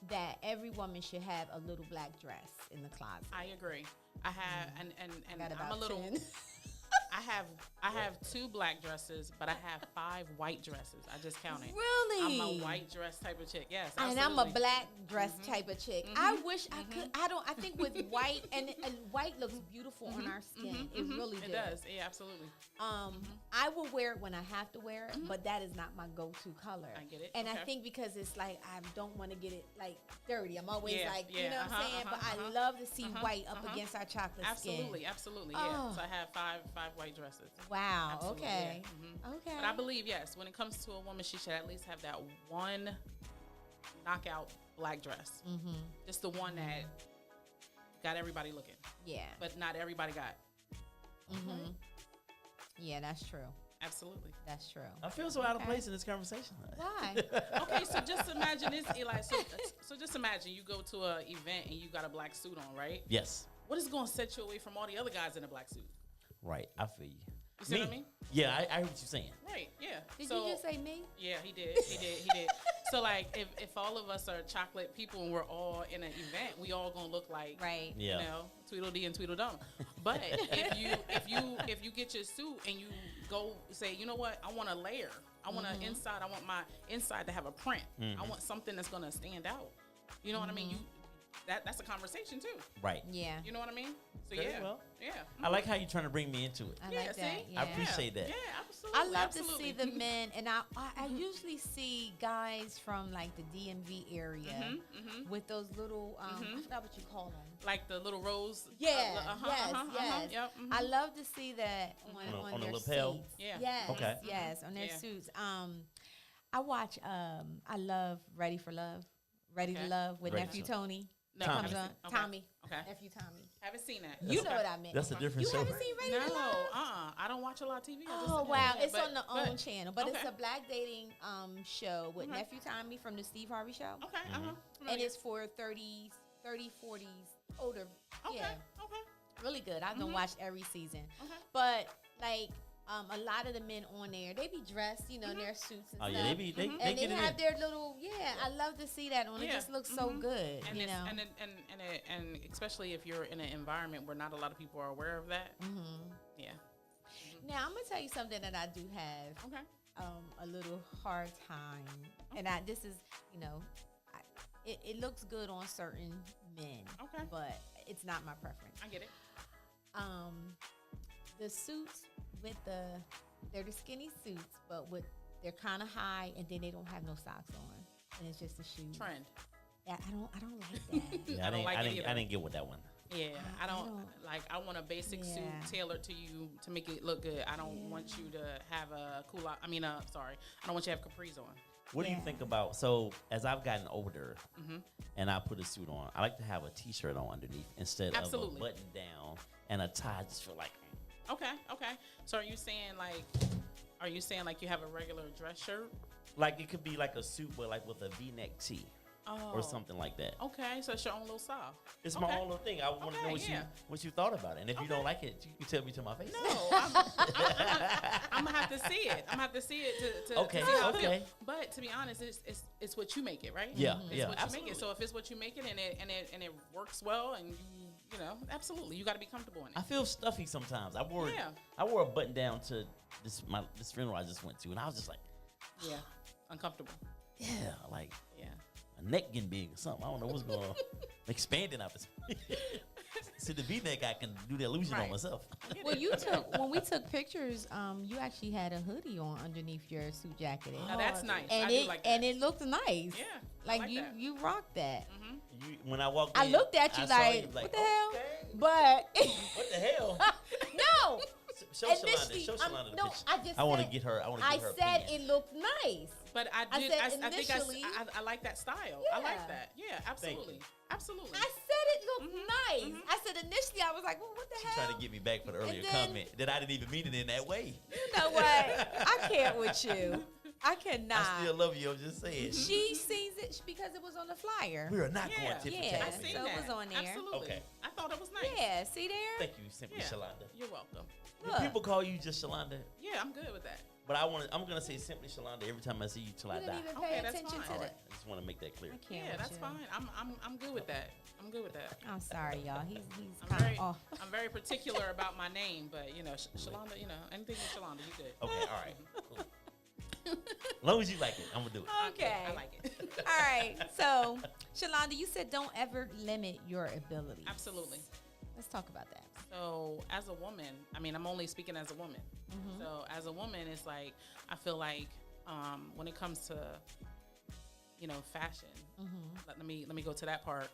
that every woman should have a little black dress in the closet. I agree. I have, and Got about I'm a little. 10. I have 2 black dresses, but I have 5 white dresses. I just counted. Really? I'm a white dress type of chick. Yes, And absolutely. I'm a black dress type of chick. I wish I could. I think with white and white looks beautiful on our skin. It really does. It does. Yeah, absolutely. I will wear it when I have to wear it, but that is not my go-to color. I get it. And I Okay. think because it's like I don't want to get it like dirty. I'm always like, you yeah, know what I'm saying? But I love to see white up against our chocolate Absolutely, skin. absolutely. Oh. Yeah. So I have five white dresses. Wow. Absolutely, Okay. yeah. Okay. But I believe, yes, when it comes to a woman, she should at least have that one knockout black dress. Just the one that got everybody looking, Yeah. but not everybody got. Yeah, that's true. Absolutely. That's true. I feel so out of place in this conversation. Why? Okay, so just imagine this, Eli. So just imagine you go to an event and you got a black suit on, right? Yes. What is going to set you away from all the other guys in a black suit? Right. I feel you. You see what I mean? Yeah, I heard what you're saying. Right. Yeah. Did So- you just say me? Yeah, he did. He did. So like, if all of us are chocolate people and we're all in an event, we all gonna look like, Right. Yeah. you know, Tweedledee and Tweedledum. But if you get your suit and you go say, you know what, I want a layer. I want an inside. I want my inside to have a print. I want something that's gonna stand out. You know what I mean? That's a conversation too. Right. Yeah. You know what I mean? So Very yeah, well. yeah. I like how you're trying to bring me into it. I Yeah, like that. see? Yeah. I appreciate that. Yeah, absolutely. I love absolutely. to see the men, and I usually see guys from like the DMV area with those little I forgot what you call them. like the little rose. Yeah, yes. Yep, I love to see that on On the their lapel? suits. Yeah. Yes. Okay. Yes, on their Yeah. suits. I watch. I love Ready for Love. Ready to Okay. Love with Ready nephew to- Tony. No, Tommy. Comes on. Okay. Tommy. Okay. Nephew Tommy. Haven't seen that. You know what I meant. That's a different You show. haven't seen Ready No, to Love? I don't watch a lot of TV. Oh wow, it's but- on the but- own channel, but it's okay. a black dating show with Okay. nephew Tommy from the Steve Harvey Show, Okay, and it's for 30s, 40s, older. okay, Yeah, okay. really good. I don't watch every season, Okay. but like a lot of the men on there, they be dressed, in their suits and Oh stuff. yeah, they and get they it have in. their little. Yeah, I love to see that on. It Yeah. just looks so good, And you it's, know. and especially if you're in an environment where not a lot of people are aware of that. Yeah. Now I'm gonna tell you something that I do have. Okay. A little hard time, and this is, it looks good on certain men, Okay. but it's not my preference. I get it. The suits they're the skinny suits, but they're kind of high, and then they don't have no socks on, and it's just a shoe. Trend. Yeah, I don't like that. Yeah, I don't like it I either. didn't get with that one. Yeah, I don't don't- like. I want a basic suit Yeah. tailored to you to make it look good. I don't want you to have a cool. I don't want you to have capris on. What do you Yeah. think about, so as I've gotten older and I put a suit on, I like to have a t-shirt on underneath instead Absolutely. of a button down and a tie. I just feel like, Okay. So are you saying like you have a regular dress shirt? like it could be like a suit but like with a V-neck tee. or something like that. Okay, so it's your own little style. It's my own little thing. I want to know what you thought about it, and if you don't like it, you can tell me to my face. No, I'm gonna have to see it. I'm gonna have to see it to see how I feel. But to be honest, it's what you make it, right? Yeah, it's what you make it. So if it's what you make it and it works well, and you know, absolutely, you got to be comfortable in it. I feel stuffy sometimes. I wore a button down to this funeral I just went to, and I was just like, uncomfortable. Yeah, like my neck getting big or something. I don't know what's going on. Expanding out this. See, the V-neck, I can do the illusion on myself. Well, when we took pictures, you actually had a hoodie on underneath your suit jacket. Oh, that's nice. And I do like that. And it looked nice. Yeah, like you rocked that. When I walked I in, looked at you like, what the hell? But what the hell? No. Show Shalonda the picture. I want to get her. I said it looked nice. But I think I like that style. Yeah. I like that. Yeah, absolutely. Absolutely. I said it looked nice. I said initially I was like, well, what the hell? Trying to get me back for the earlier comment that I didn't even mean it in that way. You know what? I can't with you. I cannot. I still love you. I'm just saying. She sees it because it was on the flyer. We are not going to I seen that. It was on there. Absolutely. Okay. I thought it was nice. Yeah, see there? Thank you, Simply Shalonda. You're welcome. Do people call you just Shalonda? Yeah, I'm good with that. But I'm gonna say Simply Shalonda every time I see you till I die. Didn't even pay attention to All right. that. I just want to make that clear. Yeah, that's fine. I'm good with that. I'm good with that. I'm sorry, y'all. He's kind of off. I'm very particular about my name, but you know, Shalonda, you know, anything with Shalonda, you good. Okay, all right. Cool. As long as you like it, I'm gonna do it. Okay. I like it. All right. So, Shalonda, you said don't ever limit your abilities. Absolutely. Let's talk about that. So, as a woman, I mean, I'm only speaking as a woman. So, as a woman, it's like I feel like when it comes to fashion, let me go to that part.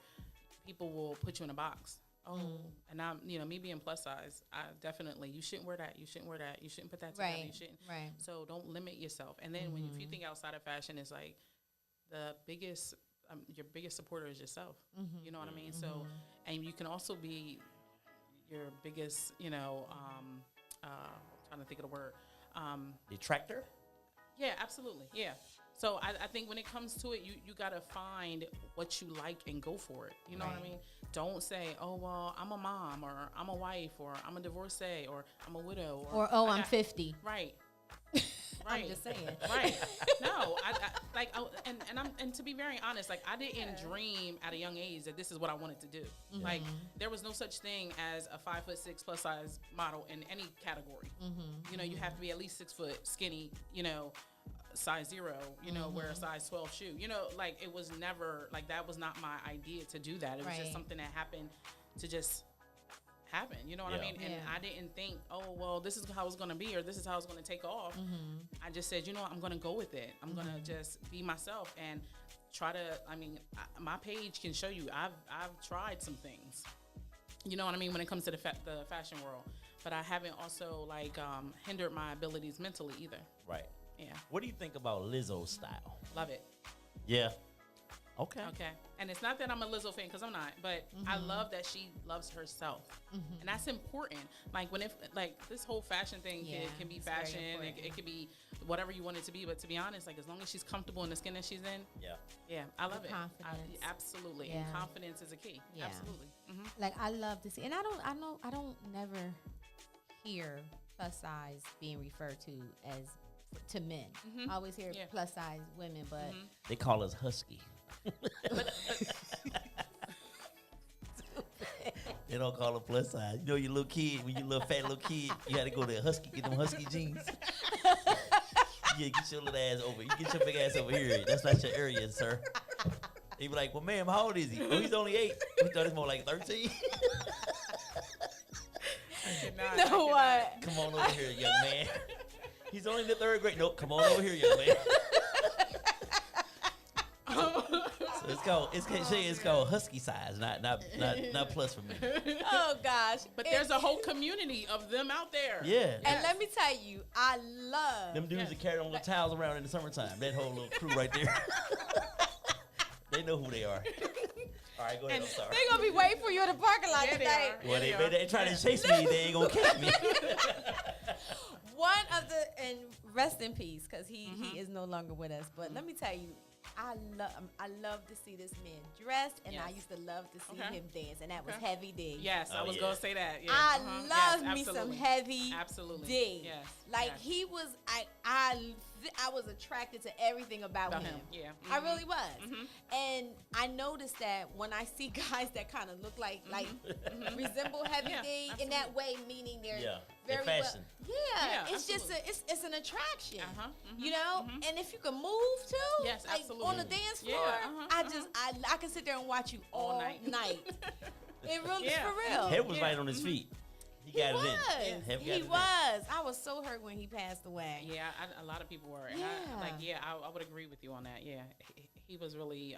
People will put you in a box. Oh, and I'm, me being plus size, I definitely, you shouldn't wear that. You shouldn't wear that. You shouldn't put that together. Right. You shouldn't. Right. So don't limit yourself. And then if you think outside of fashion, it's like the biggest, your biggest supporter is yourself. You know what I mean? So, and you can also be your biggest, trying to think of the word. Detractor? Yeah, absolutely. Yeah. So I think when it comes to it, you got to find what you like and go for it. You know what I mean? Don't say, oh, well, I'm a mom or I'm a wife or I'm a divorcee or I'm a widow. Or I'm 50. Right. I'm just saying. Right. No, and to be very honest, like I didn't dream at a young age that this is what I wanted to do. Like there was no such thing as a 5'6" plus size model in any category. You have to be at least 6 foot, skinny, size 0, wear a size 12 shoe. Like it was never like that was not my idea to do that. It was just something that happened to just happen. You know what I mean? And I didn't think, oh, well, this is how it's going to be or this is how it's going to take off. I just said, I'm going to go with it. I'm going to just be myself and try to, my page can show you I've tried some things. You know what I mean? When it comes to the fashion world. But I haven't also hindered my abilities mentally either. Right. Yeah. What do you think about Lizzo's style? Love it. Yeah. Okay. And it's not that I'm a Lizzo fan because I'm not, but I love that she loves herself, and that's important. Like this whole fashion thing can be fashion, it can be whatever you want it to be. But to be honest, like as long as she's comfortable in the skin that she's in, I love it. Confidence. Absolutely, and confidence is a key. Yeah. Absolutely. Like I love to see, and I don't never hear plus size being referred to as to men. I always hear plus size women, but they call us husky. They don't call them plus size. You little kid, when you little fat little kid, you had to go to husky, get them husky jeans. Yeah, get your little ass over. You get your big ass over here. That's not your area, sir. They be like, well, ma'am, how old is he? Oh, he's only 8. We thought he's more like 13. You know what? Come on over here, young man. He's only in the 3rd grade. Nope, come on over here, young man. So it's called husky size, not plus for me. Oh gosh! But there's a whole community of them out there. Yeah. And let me tell you, I love them dudes that carry on little towels around in the summertime. That whole little crew right there. They know who they are. All right, go ahead. I'm sorry. They're gonna be waiting for you in the parking lot today. Well, they trying to chase me. They ain't gonna catch me. One of the, and rest in peace, because he is no longer with us. But let me tell you, I love to see this man dressed, and I Yes. used to love to see Okay. him dance, and that was Okay. Heavy D. Yes, I Oh, was yeah. gonna say that. Yeah. I Yes, love me some absolutely. Heavy Absolutely. D. Yes. Like yes. he was, I was attracted to everything about About him. him, yeah. I Mhm. really was. And I noticed that when I see guys that kind of look like resemble Heavy Yeah, D in that way, meaning they're Yeah, very they're fashion. well. Yeah, It's just absolutely. it's an attraction. Uh-huh, You know, and if you can move too, Yes, like absolutely. on the dance Yeah, floor, I can sit there and watch you all night. It really Yeah. for real. Head was Yeah. right on his feet. He He got was. it in. Head got He it in. was. I was so hurt when he passed away. Yeah, a lot of people were. And I would agree with you on that. Yeah, he was really,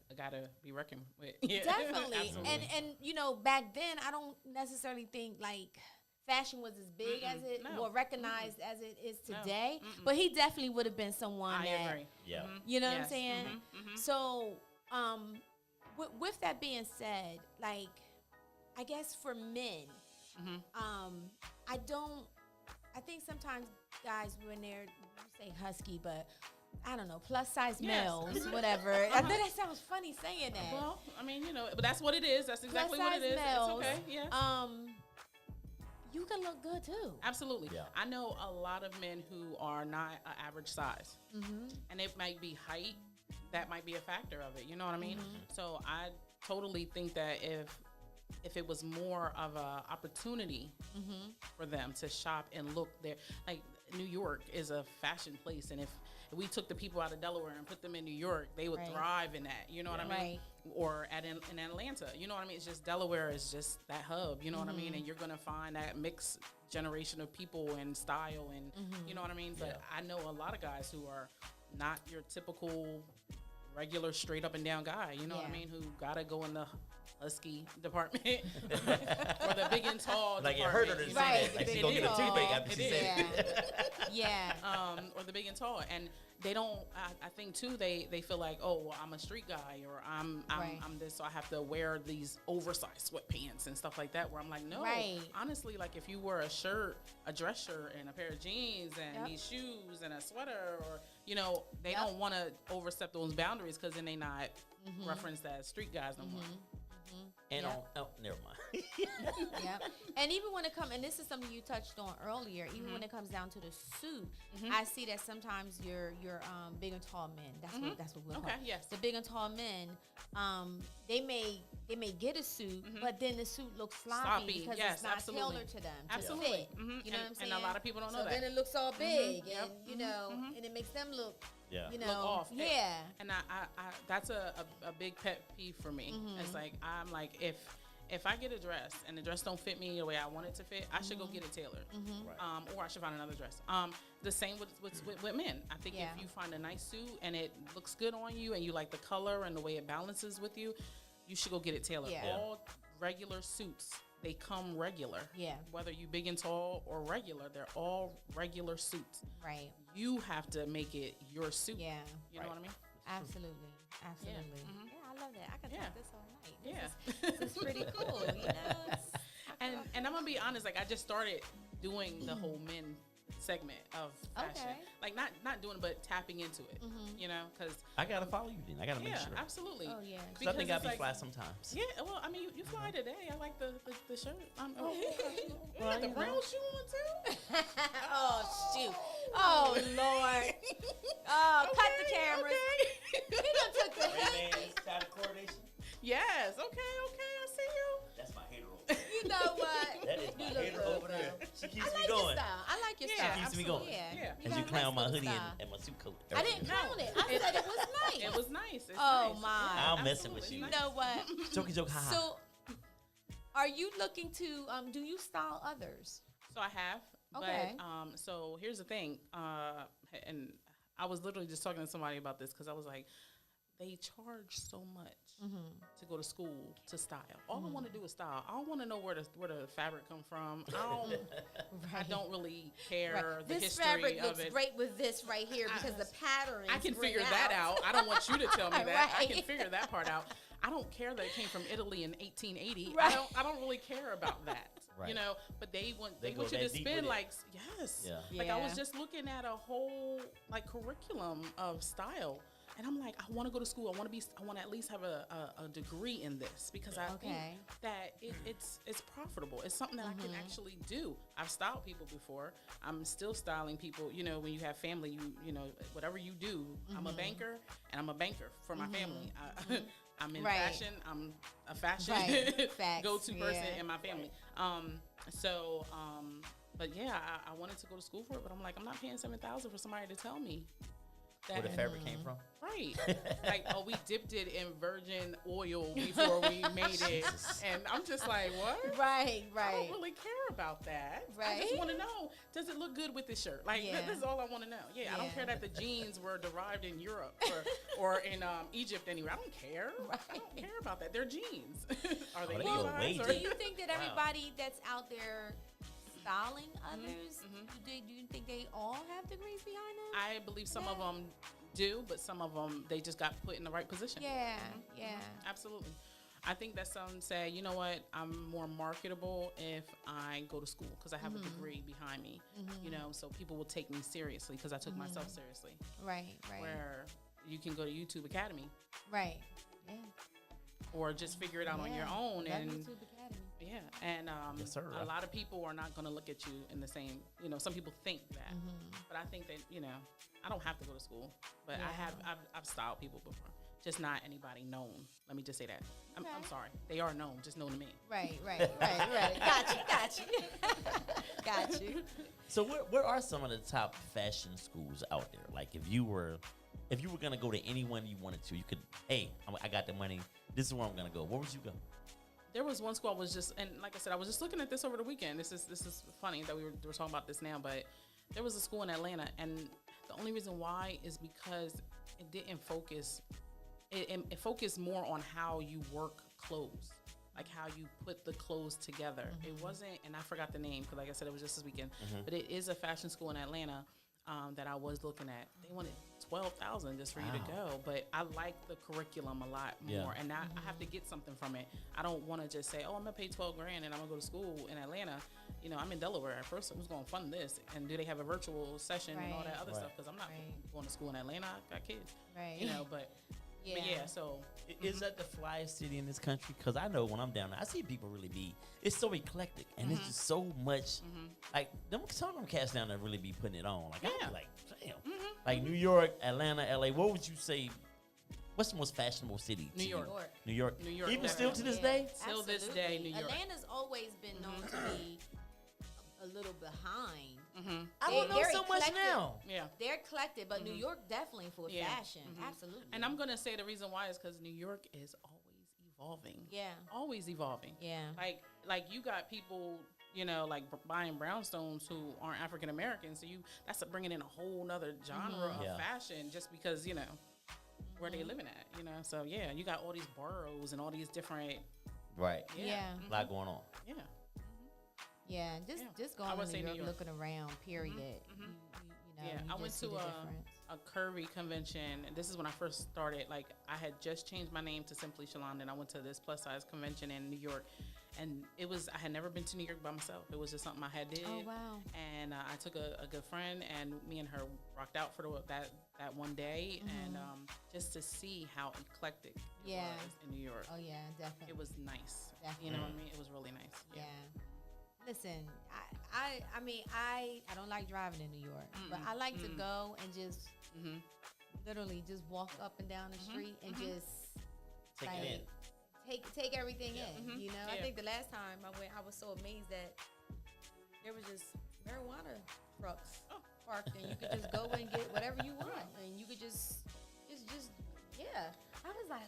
a guy to be reckoned with. Yeah. Definitely. Absolutely. And you know, back then I don't necessarily think like fashion was as big as it or recognized as it is today. But he definitely would have been someone I that agree. Yeah. you know what I'm Yes. saying? So, with that being said, like, I guess for men, I think sometimes guys, when they're, you say husky, but I don't know, plus size Yes. males, whatever. I know that sounds funny saying that. Well, I mean, but that's what it is. That's exactly what it Plus-size is. males, It's okay. Yeah. You can look good too. Absolutely. Yeah. I know a lot of men who are not an average size. And it might be height. That might be a factor of it. You know what I mean? So I totally think that if it was more of a opportunity for them to shop and look there, like New York is a fashion place, and if we took the people out of Delaware and put them in New York, they would Right. thrive in that. You know what I mean? Right. Or in Atlanta, you know what I mean? It's just Delaware is just that hub. You know what I mean? And you're gonna find that mixed generation of people and style, and you know what I mean. But I know a lot of guys who are not your typical regular straight up and down guy, you know what I Yeah. mean, who gotta go in the husky department or the big and tall Like it department. hurt her to you say know? that. Like the she's gonna big get a and toothache tall. after she It said is. it. Yeah. Or the big and tall, and they don't. I think too. They feel like, oh, well, I'm a street guy, or I'm Right. this, so I have to wear these oversized sweatpants and stuff like that. Where I'm like, no, Right. honestly, like if you wear a shirt, a dress shirt, and a pair of jeans, and Yep. these shoes, and a sweater, or they Yep. don't want to overstep those boundaries because then they not referenced as street guys no more. And Yep. never mind. Yep. And even when it comes, and this is something you touched on earlier, even when it comes down to the suit, I see that sometimes your big and tall men. That's what we'll call Okay, it. yes. The big and tall men, they may get a suit, but then the suit looks sloppy because yes, it's not absolutely. tailored to them. Absolutely. To fit. Mhm. You know And- what I'm saying? and a lot of people don't know so that. then it looks all big, Yep. and you know, and it makes them look, Yeah. you know, Look off. yeah. And I that's a big pet peeve for me. It's like I'm like if I get a dress and the dress don't fit me the way I want it to fit, I should go get it tailored, or I should find another dress. The same with men. I think Yeah. if you find a nice suit and it looks good on you and you like the color and the way it balances with you, you should go get it tailored. Yeah. All regular suits, they come regular. Yeah. Whether you big and tall or regular, they're all regular suits. Right. You have to make it your suit. Yeah. You know what I mean? Absolutely. Absolutely. Yeah, I love that. I could Yeah. talk this all night. Yeah. This is pretty cool. You know, it's, And I'm gonna be honest, like I just started doing the whole men segment of fashion, Okay. like not doing it, but tapping into it. You know, because I gotta follow you then. I gotta make yeah, sure. absolutely. Oh, yeah. 'Cause I think I'd it's be like- fly sometimes. Yeah, well, I mean, you fly today. I like the shirt. You got the brown shoe on too. oh shoot. Oh Lord. Oh, cut the cameras. He done took the hit. Side of coordination. Yes. Okay. I see you. That's my hater over there. You know what? That is my You look hater good, over there. bro. She keeps I me like your going. style. I like your Yeah, style. Keeps me absolutely. going. Yeah. Yeah. You As you got a clown nice my little hoodie style. and my suit coat. I didn't clown it. I said it was nice. It was nice. It's Oh, nice. my. Yeah, I'm messing with absolutely. you. You know what? Jokey joke, haha. So, are you looking to? Do you style others? So I have. Okay. But so here's the thing. And I was literally just talking to somebody about this because I was like, they charge so much to go to school to style. All I want to do is style. I don't want to know where the fabric come from. I don't really care Right. the This history fabric of looks it. great with this right here because the pattern. I can figure that out. I don't want you to tell me that. I can Right. figure that part out. I don't care that it came from Italy in 1880. Right. I don't really care about that. Right. You know, but they want They go you to that deep spend with it. like yes. Yeah. Like I was Yeah. just looking at a whole like curriculum of style. And I'm like, I want to go to school. I want to at least have a degree in this because I think that it's profitable. It's something that I can actually do. I've styled people before. I'm still styling people. You know, when you have family, you know, whatever you do. I'm a banker, and I'm a banker for my family. I'm in fashion. I'm a fashion go-to person in my family. But yeah, I wanted to go to school for it, but I'm like, I'm not paying $7,000 for somebody to tell me. Where the fabric came from? Right. Like, oh, we dipped it in virgin oil before we made it. And I'm just like, what? Right. I don't really care about that. I just want to know, does it look good with this shirt? Like, this is all I want to know. Yeah, I don't care that the jeans were derived in Europe or in Egypt anywhere. I don't care. I don't care about that. They're jeans. Are they Levi's? Do you think that everybody that's out there styling others, do you think they all have degrees behind them? I believe some of them do, but some of them, they just got put in the right position. Yeah. Absolutely. I think that some say, you know what, I'm more marketable if I go to school because I have a degree behind me, you know, so people will take me seriously because I took myself seriously. Right. Where you can go to YouTube Academy. Right. Yeah. Or just figure it out on your own. And YouTube Academy. yeah, and Yes, sir. a lot of people are not going to look at you in the same, you know, some people think that, but I think that, you know, I don't have to go to school, but I've styled people before, just not anybody known. Let me just say that. I'm sorry. They are known, just known to me. Right. Got you. So where are some of the top fashion schools out there? Like if you were gonna go to anyone you wanted to, you could. Hey, I got the money. This is where I'm gonna go. Where would you go? There was one school I was just, and like I said, I was just looking at this over the weekend. This is funny that we're talking about this now, but there was a school in Atlanta, and the only reason why is because it didn't focus. It focused more on how you work clothes, like how you put the clothes together. It wasn't, and I forgot the name because, like I said, it was just this weekend. But it is a fashion school in Atlanta that I was looking at. They wanted $12,000 just for you to go, but I like the curriculum a lot more, and I have to get something from it. I don't want to just say, oh, I'm gonna pay $12,000 and I'm gonna go to school in Atlanta. You know, I'm in Delaware. At first, who's gonna fund this? And do they have a virtual session and all that other stuff? Because I'm not going to school in Atlanta. I got kids, you know. But yeah, so is that the flyest city in this country? Because I know when I'm down there, I see people really be. It's so eclectic, and it's just so much. Like some of them cats down there really be putting it on. Like I be like, damn. Like New York, Atlanta, LA. What would you say? What's the most fashionable city? New York. New York. New York. Even still to this day. Till this day, New York. Atlanta's always been known to be a little behind. I don't know so much now. Yeah. They're eclectic, but New York definitely for fashion. Absolutely. And I'm gonna say the reason why is because New York is always evolving. Yeah. Always evolving. Yeah. Like you got people, you know, like buying brownstones who aren't African American. So that's bringing in a whole nother genre of fashion just because, you know, where they living at, you know. So yeah, you got all these boroughs and all these different. Right. Yeah. A lot going on. Yeah. Yeah, just going to New York, looking around, period. You know, yeah, I went to a curvy convention, and this is when I first started. Like, I had just changed my name to Simply Shalon, and I went to this plus size convention in New York, and I had never been to New York by myself. It was just something I had did. Oh wow! And I took a good friend, and me and her rocked out for that one day, and just to see how eclectic it was in New York. Oh yeah, definitely. It was nice. Definitely. You know what I mean? It was really nice. Yeah. Listen, I mean, I don't like driving in New York, but I like to go and just literally just walk up and down the street and just take it in. Take everything in. You know, I think the last time I went, I was so amazed that there was just marijuana trucks parked, and you could just go and get whatever you want, and you could just I was like,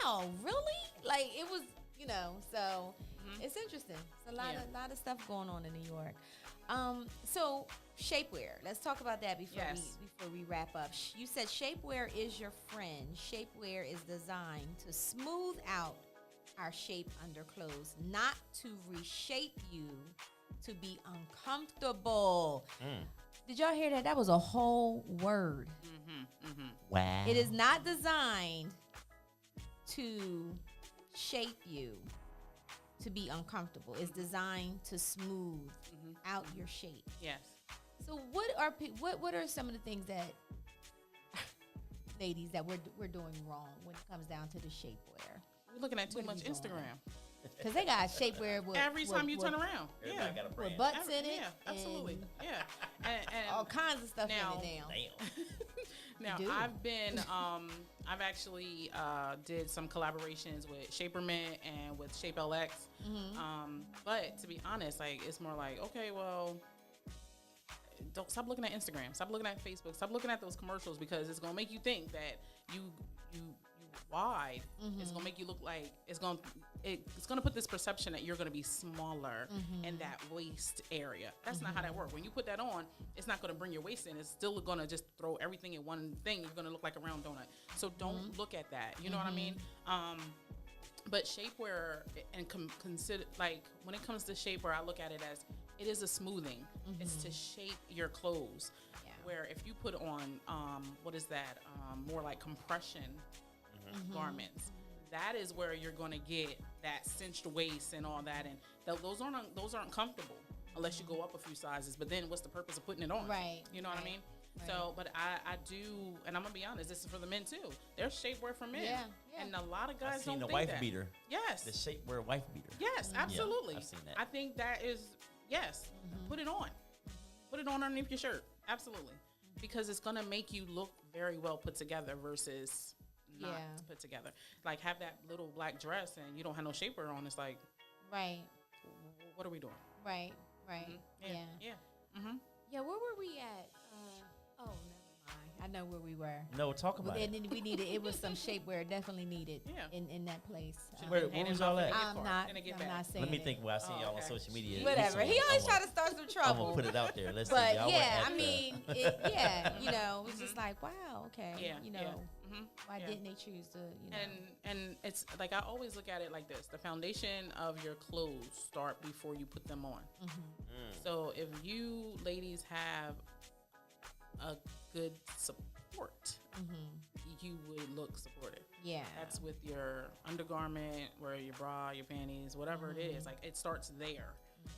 wow, really? Like it was, you know, so. It's interesting. It's a lot of stuff going on in New York. So shapewear. Let's talk about that before we wrap up. You said shapewear is your friend. Shapewear is designed to smooth out our shape under clothes, not to reshape you to be uncomfortable. Did y'all hear that? That was a whole word. Wow. It is not designed to shape you to be uncomfortable. It's designed to smooth out your shape. Yes. So what are some of the things that ladies that we're doing wrong when it comes down to the shapewear? We're looking at too much Instagram. Because they got shapewear with Every time you turn around. Yeah. with butts in it. Yeah, absolutely. Yeah. And all kinds of stuff now, in it now. Now I've been I've actually did some collaborations with Shapermint and with Shape LX. But to be honest, like it's more like, okay, well, don't stop looking at Instagram, stop looking at Facebook, stop looking at those commercials, because it's gonna make you think that you wide. It's gonna make you look like it's gonna put this perception that you're gonna be smaller in that waist area. That's not how that works. When you put that on, it's not gonna bring your waist in. It's still gonna just throw everything in one thing. You're gonna look like a round donut. So don't look at that. You know what I mean? But shapewear and consider, like when it comes to shapewear, I look at it as it is a smoothing. It's to shape your clothes. Yeah. Where if you put on what is that? More like compression garments. That is where you're going to get that cinched waist and all that, and those aren't comfortable unless you go up a few sizes. But then, what's the purpose of putting it on? Right. You know what I mean? Right. So, but I do, and I'm gonna be honest. This is for the men too. There's shapewear for men, and a lot of guys don't think that. I've seen the wife beater. Yes. The shapewear wife beater. Yes, absolutely. Yeah, I've seen that. I think that is Put it on. Put it on underneath your shirt. Absolutely, because it's gonna make you look very well put together versus not put together. Like have that little black dress and you don't have no shapewear on. It's like, right. What are we doing? Right. Yeah. Yeah. Where were we at? Oh, never mind. I know where we were. No, talk about it. And we needed. It was some shapewear definitely needed. In that place. Where was all that? I'm not saying. Let me think. Well, I see y'all on social media. Whatever. He always try to start some trouble. I'm gonna put it out there. Let's see. But Y'all I mean, it's just like, wow, okay, why didn't they choose to, And it's like I always look at it like this: the foundation of your clothes start before you put them on. So if you ladies have a good support, you would look supported. Yeah, that's with your undergarment, where your bra, your panties, whatever it is. Like it starts there.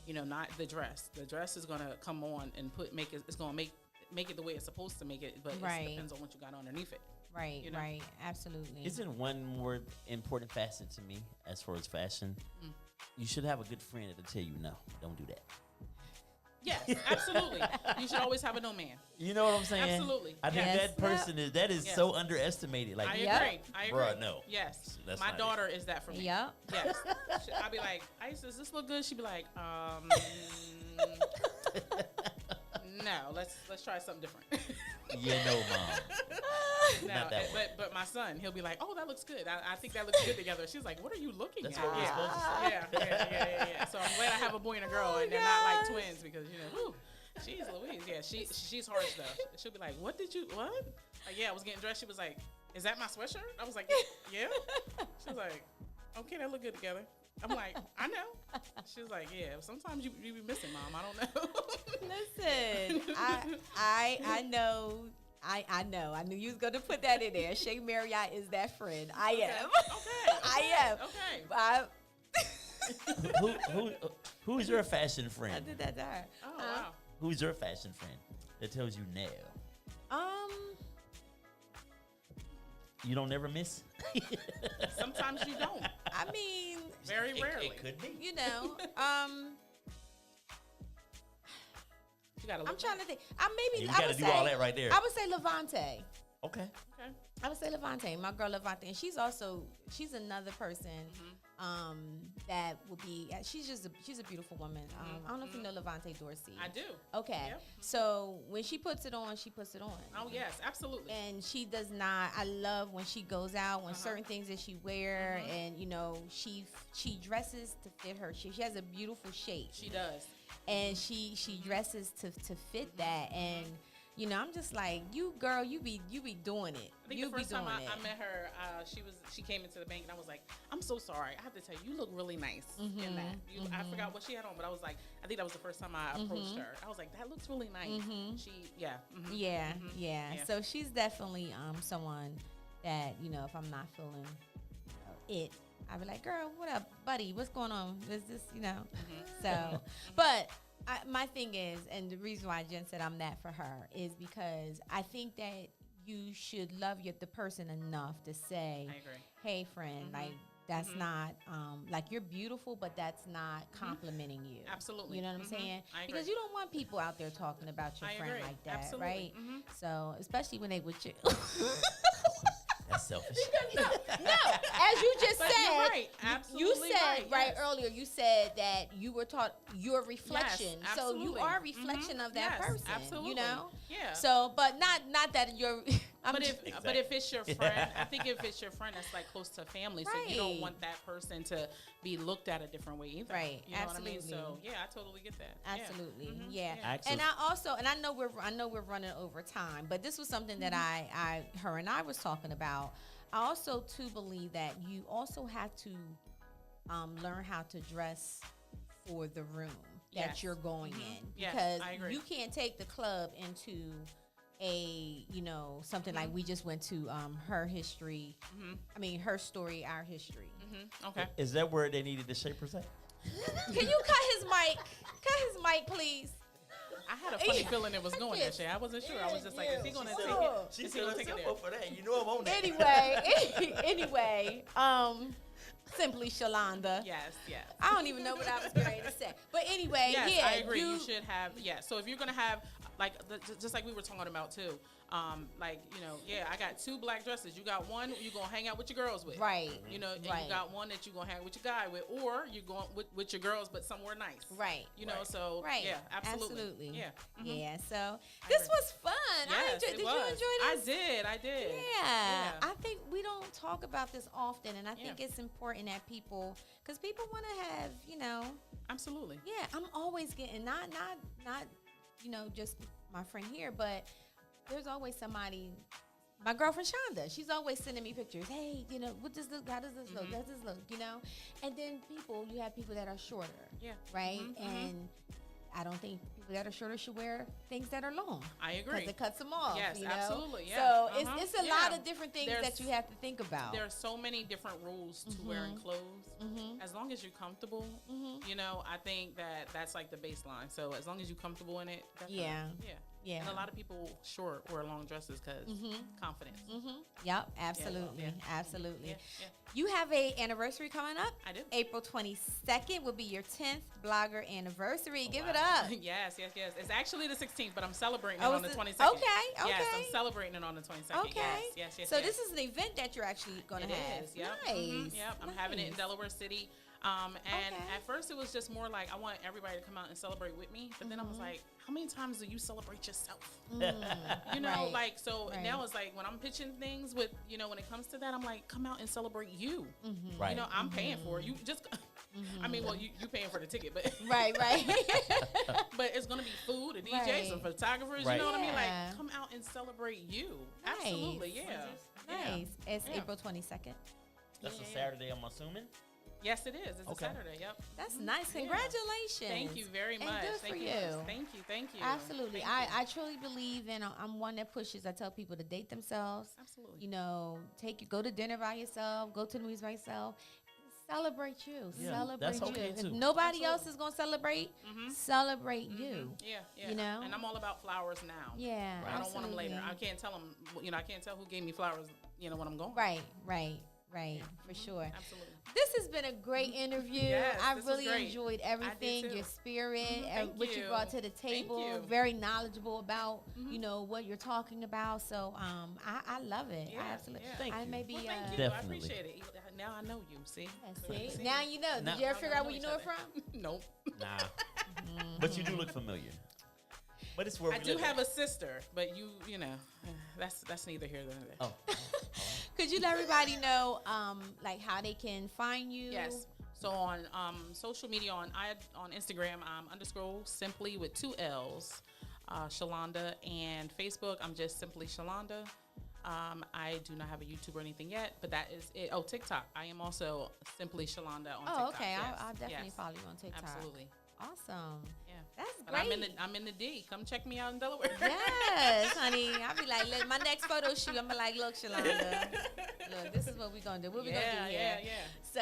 You know, not the dress. The dress is gonna come on and make it. It's gonna make it the way it's supposed to make it, but it depends on what you got underneath it. Right, right, absolutely. Isn't one more important facet to me as far as fashion? You should have a good friend that'll tell you, no, don't do that. Yes, absolutely. You should always have a no man. You know what I'm saying? Absolutely. I think that person is so underestimated. Like, I agree. Bruh, no. Yes. That's my daughter is that for me. Yep. Yes. I'll be like, Isis, does this look good? She'd be like, no, let's try something different. Yeah, no, mom. No, Not that one. but my son, he'll be like, oh, that looks good. I think that looks good together. She's like, what are you looking That's at? what we're supposed to say. Yeah. So I'm glad I have a boy and a girl, and they're not like twins, because whew, she's Louise. Yeah, she's harsh though. She'll be like, what? Like, yeah, I was getting dressed. She was like, is that my sweatshirt? I was like, yeah. She was like, okay, that look good together. I'm like, I know. She was like, yeah, sometimes you be missing, Mom. I don't know. Listen, I know. I know. I knew you was going to put that in there. Shay Marriott is that friend. I am. Okay. I am. Okay. Who's your fashion friend? I did that to her. Oh, wow. Who's your fashion friend that tells you no? You don't never miss? Sometimes you don't. I mean, very rarely. It could be. You know, you gotta look I'm trying to think. You gotta do all that right there. I would say Levante. Okay. I would say Levante, my girl Levante, and she's another person that will be. She's a beautiful woman. I don't know if you know Levante Dorsey. I do. Okay, yep. So when she puts it on, she puts it on. Oh yes, absolutely. And she does not. I love when she goes out, when certain things that she wear, and she dresses to fit her. She has a beautiful shape. She does. And she dresses to fit that, and I'm just like, you girl, you be doing it. I think the first time I met her, she came into the bank, and I was like, I'm so sorry, I have to tell you, you look really nice in that. I forgot what she had on, but I was like, I think that was the first time I approached her. I was like, that looks really nice. Yeah. So she's definitely someone that if I'm not feeling it, I'd be like, girl, what up, buddy? What's going on? Is this, So, but my thing is, and the reason why Jen said I'm that for her is because I think that you should love the person enough to say, I agree. Hey, friend, like, that's not, like, you're beautiful, but that's not complimenting you. Absolutely. You know what I'm saying? I agree. Because you don't want people out there talking about your friend agree. like that, Absolutely. right? So, especially when they with you. That's selfish. No, as you just But said, you're right. Absolutely you said right, yes. earlier, you said that you were taught your reflection. Yes, so you absolutely. are a reflection of that Yes, person. absolutely. You know? Yeah. So, but not that you're But if it's your friend, I think if it's your friend, that's like close to family. So you don't Right. want that person to be looked at a different way either. Right, You know what I mean? absolutely. So yeah, I totally get that. Yeah. Absolutely, yeah. Actually- And I know we're running over time, but this was something that her and I was talking about. I also too believe that you also have to learn how to dress for the room that Yes. you're going in, Yes, because I agree. you can't take the club into a something like we just went to her history. I mean her story, our history. Okay. Is that where they needed the shapers at? Can you cut his mic? Cut his mic, please. I had a funny feeling it was going that way. I wasn't sure. I was just like, is he going to take it? She Is he said gonna take it herself there? up for that. You know I'm on that. Anyway, simply Shalonda. Yes, yes. I don't even know what I was getting ready to say. But anyway, Yes, yeah, I agree. You should have, so if you're going to have, like, just like we were talking about too, like, I got 2 black dresses. You got one you're going to hang out with your girls with. Right. And right. you got one that you're going to hang out with your guy with, or you're going with your girls, but somewhere nice. Right. So, Right. yeah, absolutely. Yeah. Yeah, so this was fun. Yes, Did you enjoy this? I did. Yeah. I think we don't talk about this often, and I think it's important that people, because people want to have, Absolutely. Yeah, I'm always getting not just my friend here, but there's always somebody. My girlfriend Shonda, she's always sending me pictures. Hey, what does this? How does this look? Does this look? And then you have people that are shorter. Yeah. Right. And I don't think people that are shorter should wear things that are long. I agree. Because it cuts them off. Yes, absolutely. Yeah. So it's a lot of different things that you have to think about. There are so many different rules to wearing clothes. As long as you're comfortable, I think that's like the baseline. So as long as you're comfortable in it, definitely. Yeah. And a lot of people wear long dresses because confidence. Yep, absolutely. Yeah. Absolutely. Yeah. You have a anniversary coming up. I do. April 22nd will be your 10th blogger anniversary. Give it up. Yes. It's actually the 16th, but I'm celebrating it Oh, on the is it? 22nd. Okay. Yes, I'm celebrating it on the 22nd. Okay. Yes. So this is an event that you're actually going to have. It is, yep. Nice. Yep, I'm having it in Delaware City. And at first it was just more like I want everybody to come out and celebrate with me. But then I was like, how many times do you celebrate yourself? Right. Now it's like when I'm pitching things with, when it comes to that, I'm like, come out and celebrate you. Right. I'm paying for it. You just, I mean, well, you paying for the ticket, but Right. but it's going to be food and DJs Right. and photographers. Right. You know what I mean? Yeah. Like, come out and celebrate you. Nice. Absolutely. Yeah. Nice. It's Yeah. April 22nd. That's a Saturday, I'm assuming. Yes, it is. It's Okay. a Saturday. Yep. That's nice. Yeah. Congratulations. Thank you very And much. good Thank for you. you. Thank you. Absolutely. Thank you. I truly believe in, I'm one that pushes. I tell people to date themselves. Absolutely. Go to dinner by yourself, go to the movies by yourself. Celebrate you. Yeah, Celebrate that's you. okay, If too. nobody else is going to celebrate, celebrate you. Yeah. And I'm all about flowers now. Yeah. I don't want them later. absolutely. I can't tell them. I can't tell who gave me flowers. When I'm going. Right. For sure. Absolutely. This has been a great interview. Yes, I this was really great. enjoyed everything, too. your spirit, Thank what you you. brought to the Thank table. you. Very knowledgeable about, what you're talking about. So I love it. Yeah, I absolutely. yeah. Thank I you. may be. Well, thank you. Definitely. I appreciate it. Now I know you. See. See? Now you know. Now- Did you ever Now figure we out where know you each know it other. from? Nope. Nah. But you do look familiar. But it's where I we do live have at. a sister, but that's neither here nor there. Oh. Could you let everybody know, how they can find you? Yes. So on social media, on Instagram, _ simply with 2 L's, Shalonda, and Facebook, I'm just simply Shalonda. I do not have a YouTube or anything yet, but that is it. Oh, TikTok. I am also simply Shalonda on TikTok. Okay. Yes. I'll definitely Yes. follow you on TikTok. Absolutely. Awesome. Yeah. That's But great. I'm in the D. Come check me out in Delaware. Yes, honey. I'll be like, look, my next photo shoot, I'm like, look, Shalonda, look, this is what we're going to do. What we going to do here? Yeah. So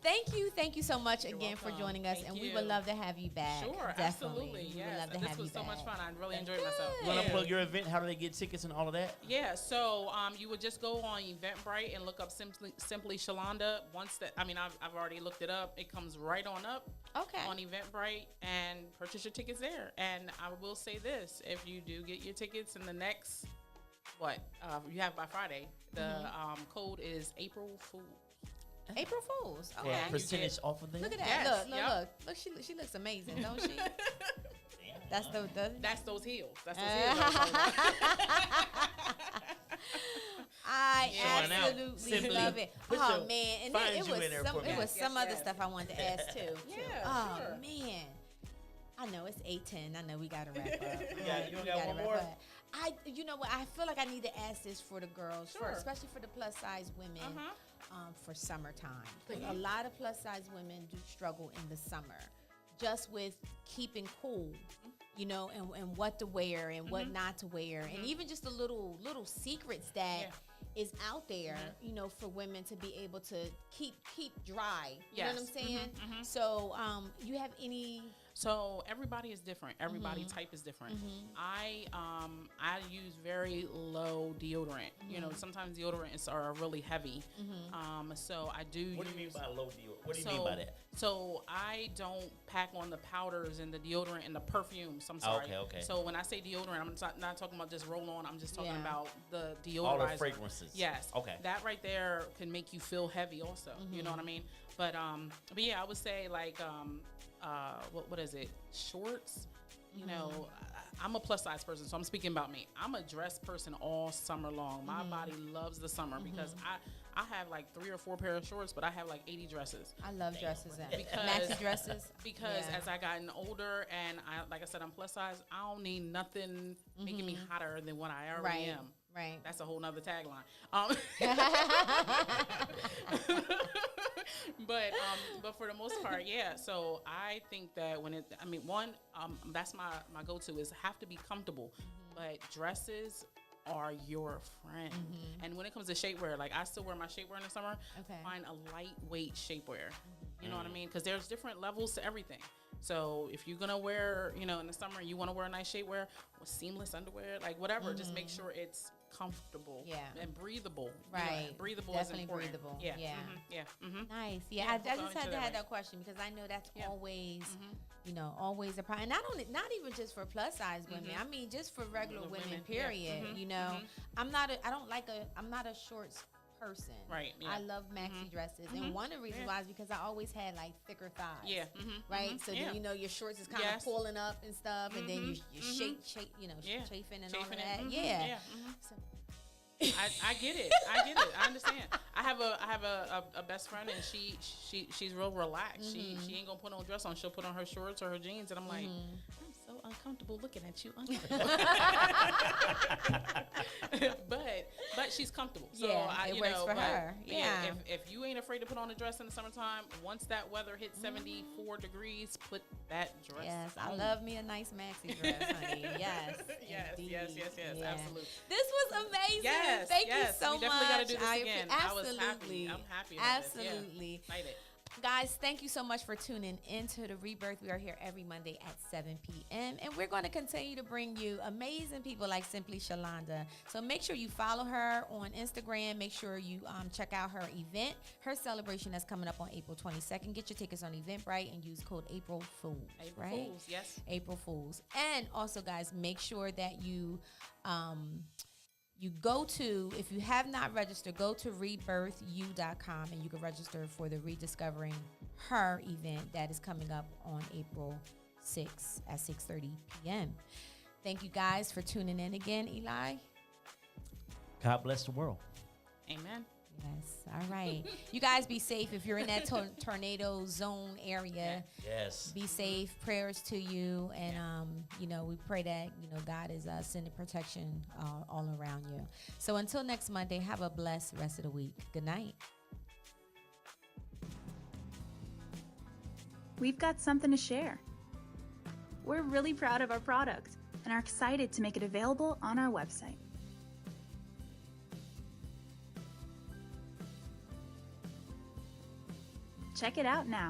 thank you so much again for welcome. joining us. Thank and we you. would love to have you back. Sure, Definitely. absolutely. We Yes. would love to This have was you so back. much fun. I really enjoyed myself. You want to plug your event? How do they get tickets and all of that? Yeah, so you would just go on Eventbrite and look up simply Shalonda. I've already looked it up. It comes right on up on Eventbrite, and purchase your tickets there. And I will say this: if you do get your tickets in the next you have by Friday, the code is April Fool. April Fools. Okay. Yeah, percentage off of that. Look at that. Yes, Look. She looks amazing, don't she? That's That's those heels. That's those heels. I Showing out. absolutely Simply love it. put Oh your- man, and find it you was in there some for me. it was some Yes, other yes. stuff I wanted to ask too. Yeah, Oh sure. man. I know it's 8:10. I know we gotta wrap up. You We got gotta one wrap more? up. You know what? I feel like I need to ask this for the girls, Sure. especially for the plus size women, for summertime. Because Mm-hmm. a lot of plus size women do struggle in the summer, just with keeping cool, you know, and what to wear and what not to wear, and even just the little secrets that is out there, you know, for women to be able to keep dry. You know what I'm Yes. saying? So, you have any? So everybody is different. Everybody type is different. I use very low deodorant. You know, sometimes deodorants are really heavy. So I do. What do you mean by low deal? What do you so, mean by that? So I don't pack on the powders and the deodorant and the perfumes. I'm sorry. Okay. So when I say deodorant, I'm not talking about just roll on. I'm just talking Yeah. about the deodorizer. All the fragrances. Yes. Okay. That right there can make you feel heavy also. You know what I mean? But yeah, I would say like what is it? Shorts. You know, I'm a plus size person, so I'm speaking about me. I'm a dress person all summer long. My body loves the summer because I have like 3 or 4 pair of shorts, but I have like 80 dresses. I love dresses and Because- maxi dresses. Because Yeah. as I gotten older and like I said, I'm plus size, I don't need nothing making me hotter than what I already am. Right. That's a whole nother tagline. But for the most part, yeah. So I think that that's my go-to is have to be comfortable. But dresses are your friend. And when it comes to shapewear, like I still wear my shapewear in the summer. Okay. Find a lightweight shapewear. You know what I mean? Because there's different levels to everything. So if you're gonna wear, you know, in the summer, you want to wear a nice shapewear with seamless underwear, like whatever. Just make sure it's comfortable, and breathable. Right. You know, breathable Definitely is important. breathable. Yeah. Yeah. Yeah. Nice. Yeah, Yeah, I so just had into to that have way. that question because I know that's Yeah. always, you know, always a problem. Not even just for plus size women. I mean, just for regular Regular women. women, yeah. Period. You know, I'm not a shorts person. Right, yeah. I love maxi dresses, and one of the reasons why is because I always had like thicker thighs. Yeah. Right. So Yeah. then you know your shorts is kind of Yes. pulling up and stuff, and then you shape, you know, Yeah. chafing and all of Chafing it. that. Yeah. Yeah. Yeah. So, I get it. I understand. I have a best friend, and she's real relaxed. She ain't gonna put no dress on. She'll put on her shorts or her jeans, and I'm like, I'm so uncomfortable looking at you. but she's comfortable. So Yeah, it works for her. Yeah. If you ain't afraid to put on a dress in the summertime, once that weather hits 74 degrees, put that dress yes, on. I love me a nice maxi dress, honey. Yes. Yes, indeed. yes, absolutely. This was amazing. Yes, Thank yes. you so We definitely much. gotta do this again. I was happy. Absolutely. I'm happy about this. Yeah. Absolutely. Excited. Guys, thank you so much for tuning into The Rebirth. We are here every Monday at 7 p.m. And we're going to continue to bring you amazing people like Simply Shalonda. So make sure you follow her on Instagram. Make sure you check out her event. Her celebration that's coming up on April 22nd. Get your tickets on Eventbrite and use code April Fools. April right? Fools, yes. April Fools. And also, guys, make sure that you go to, if you have not registered, go to rebirthu.com and you can register for the Rediscovering Her event that is coming up on April 6th at 6:30 p.m. Thank you guys for tuning in again, Eli. God bless the world. Amen. Yes. All right. You guys be safe if you're in that tornado zone area. Yes. Be safe. Prayers to you. And, you know, we pray that, you know, God is sending protection all around you. So until next Monday, have a blessed rest of the week. Good night. we've got something to share. We're really proud of our product and are excited to make it available on our website. Check it out now.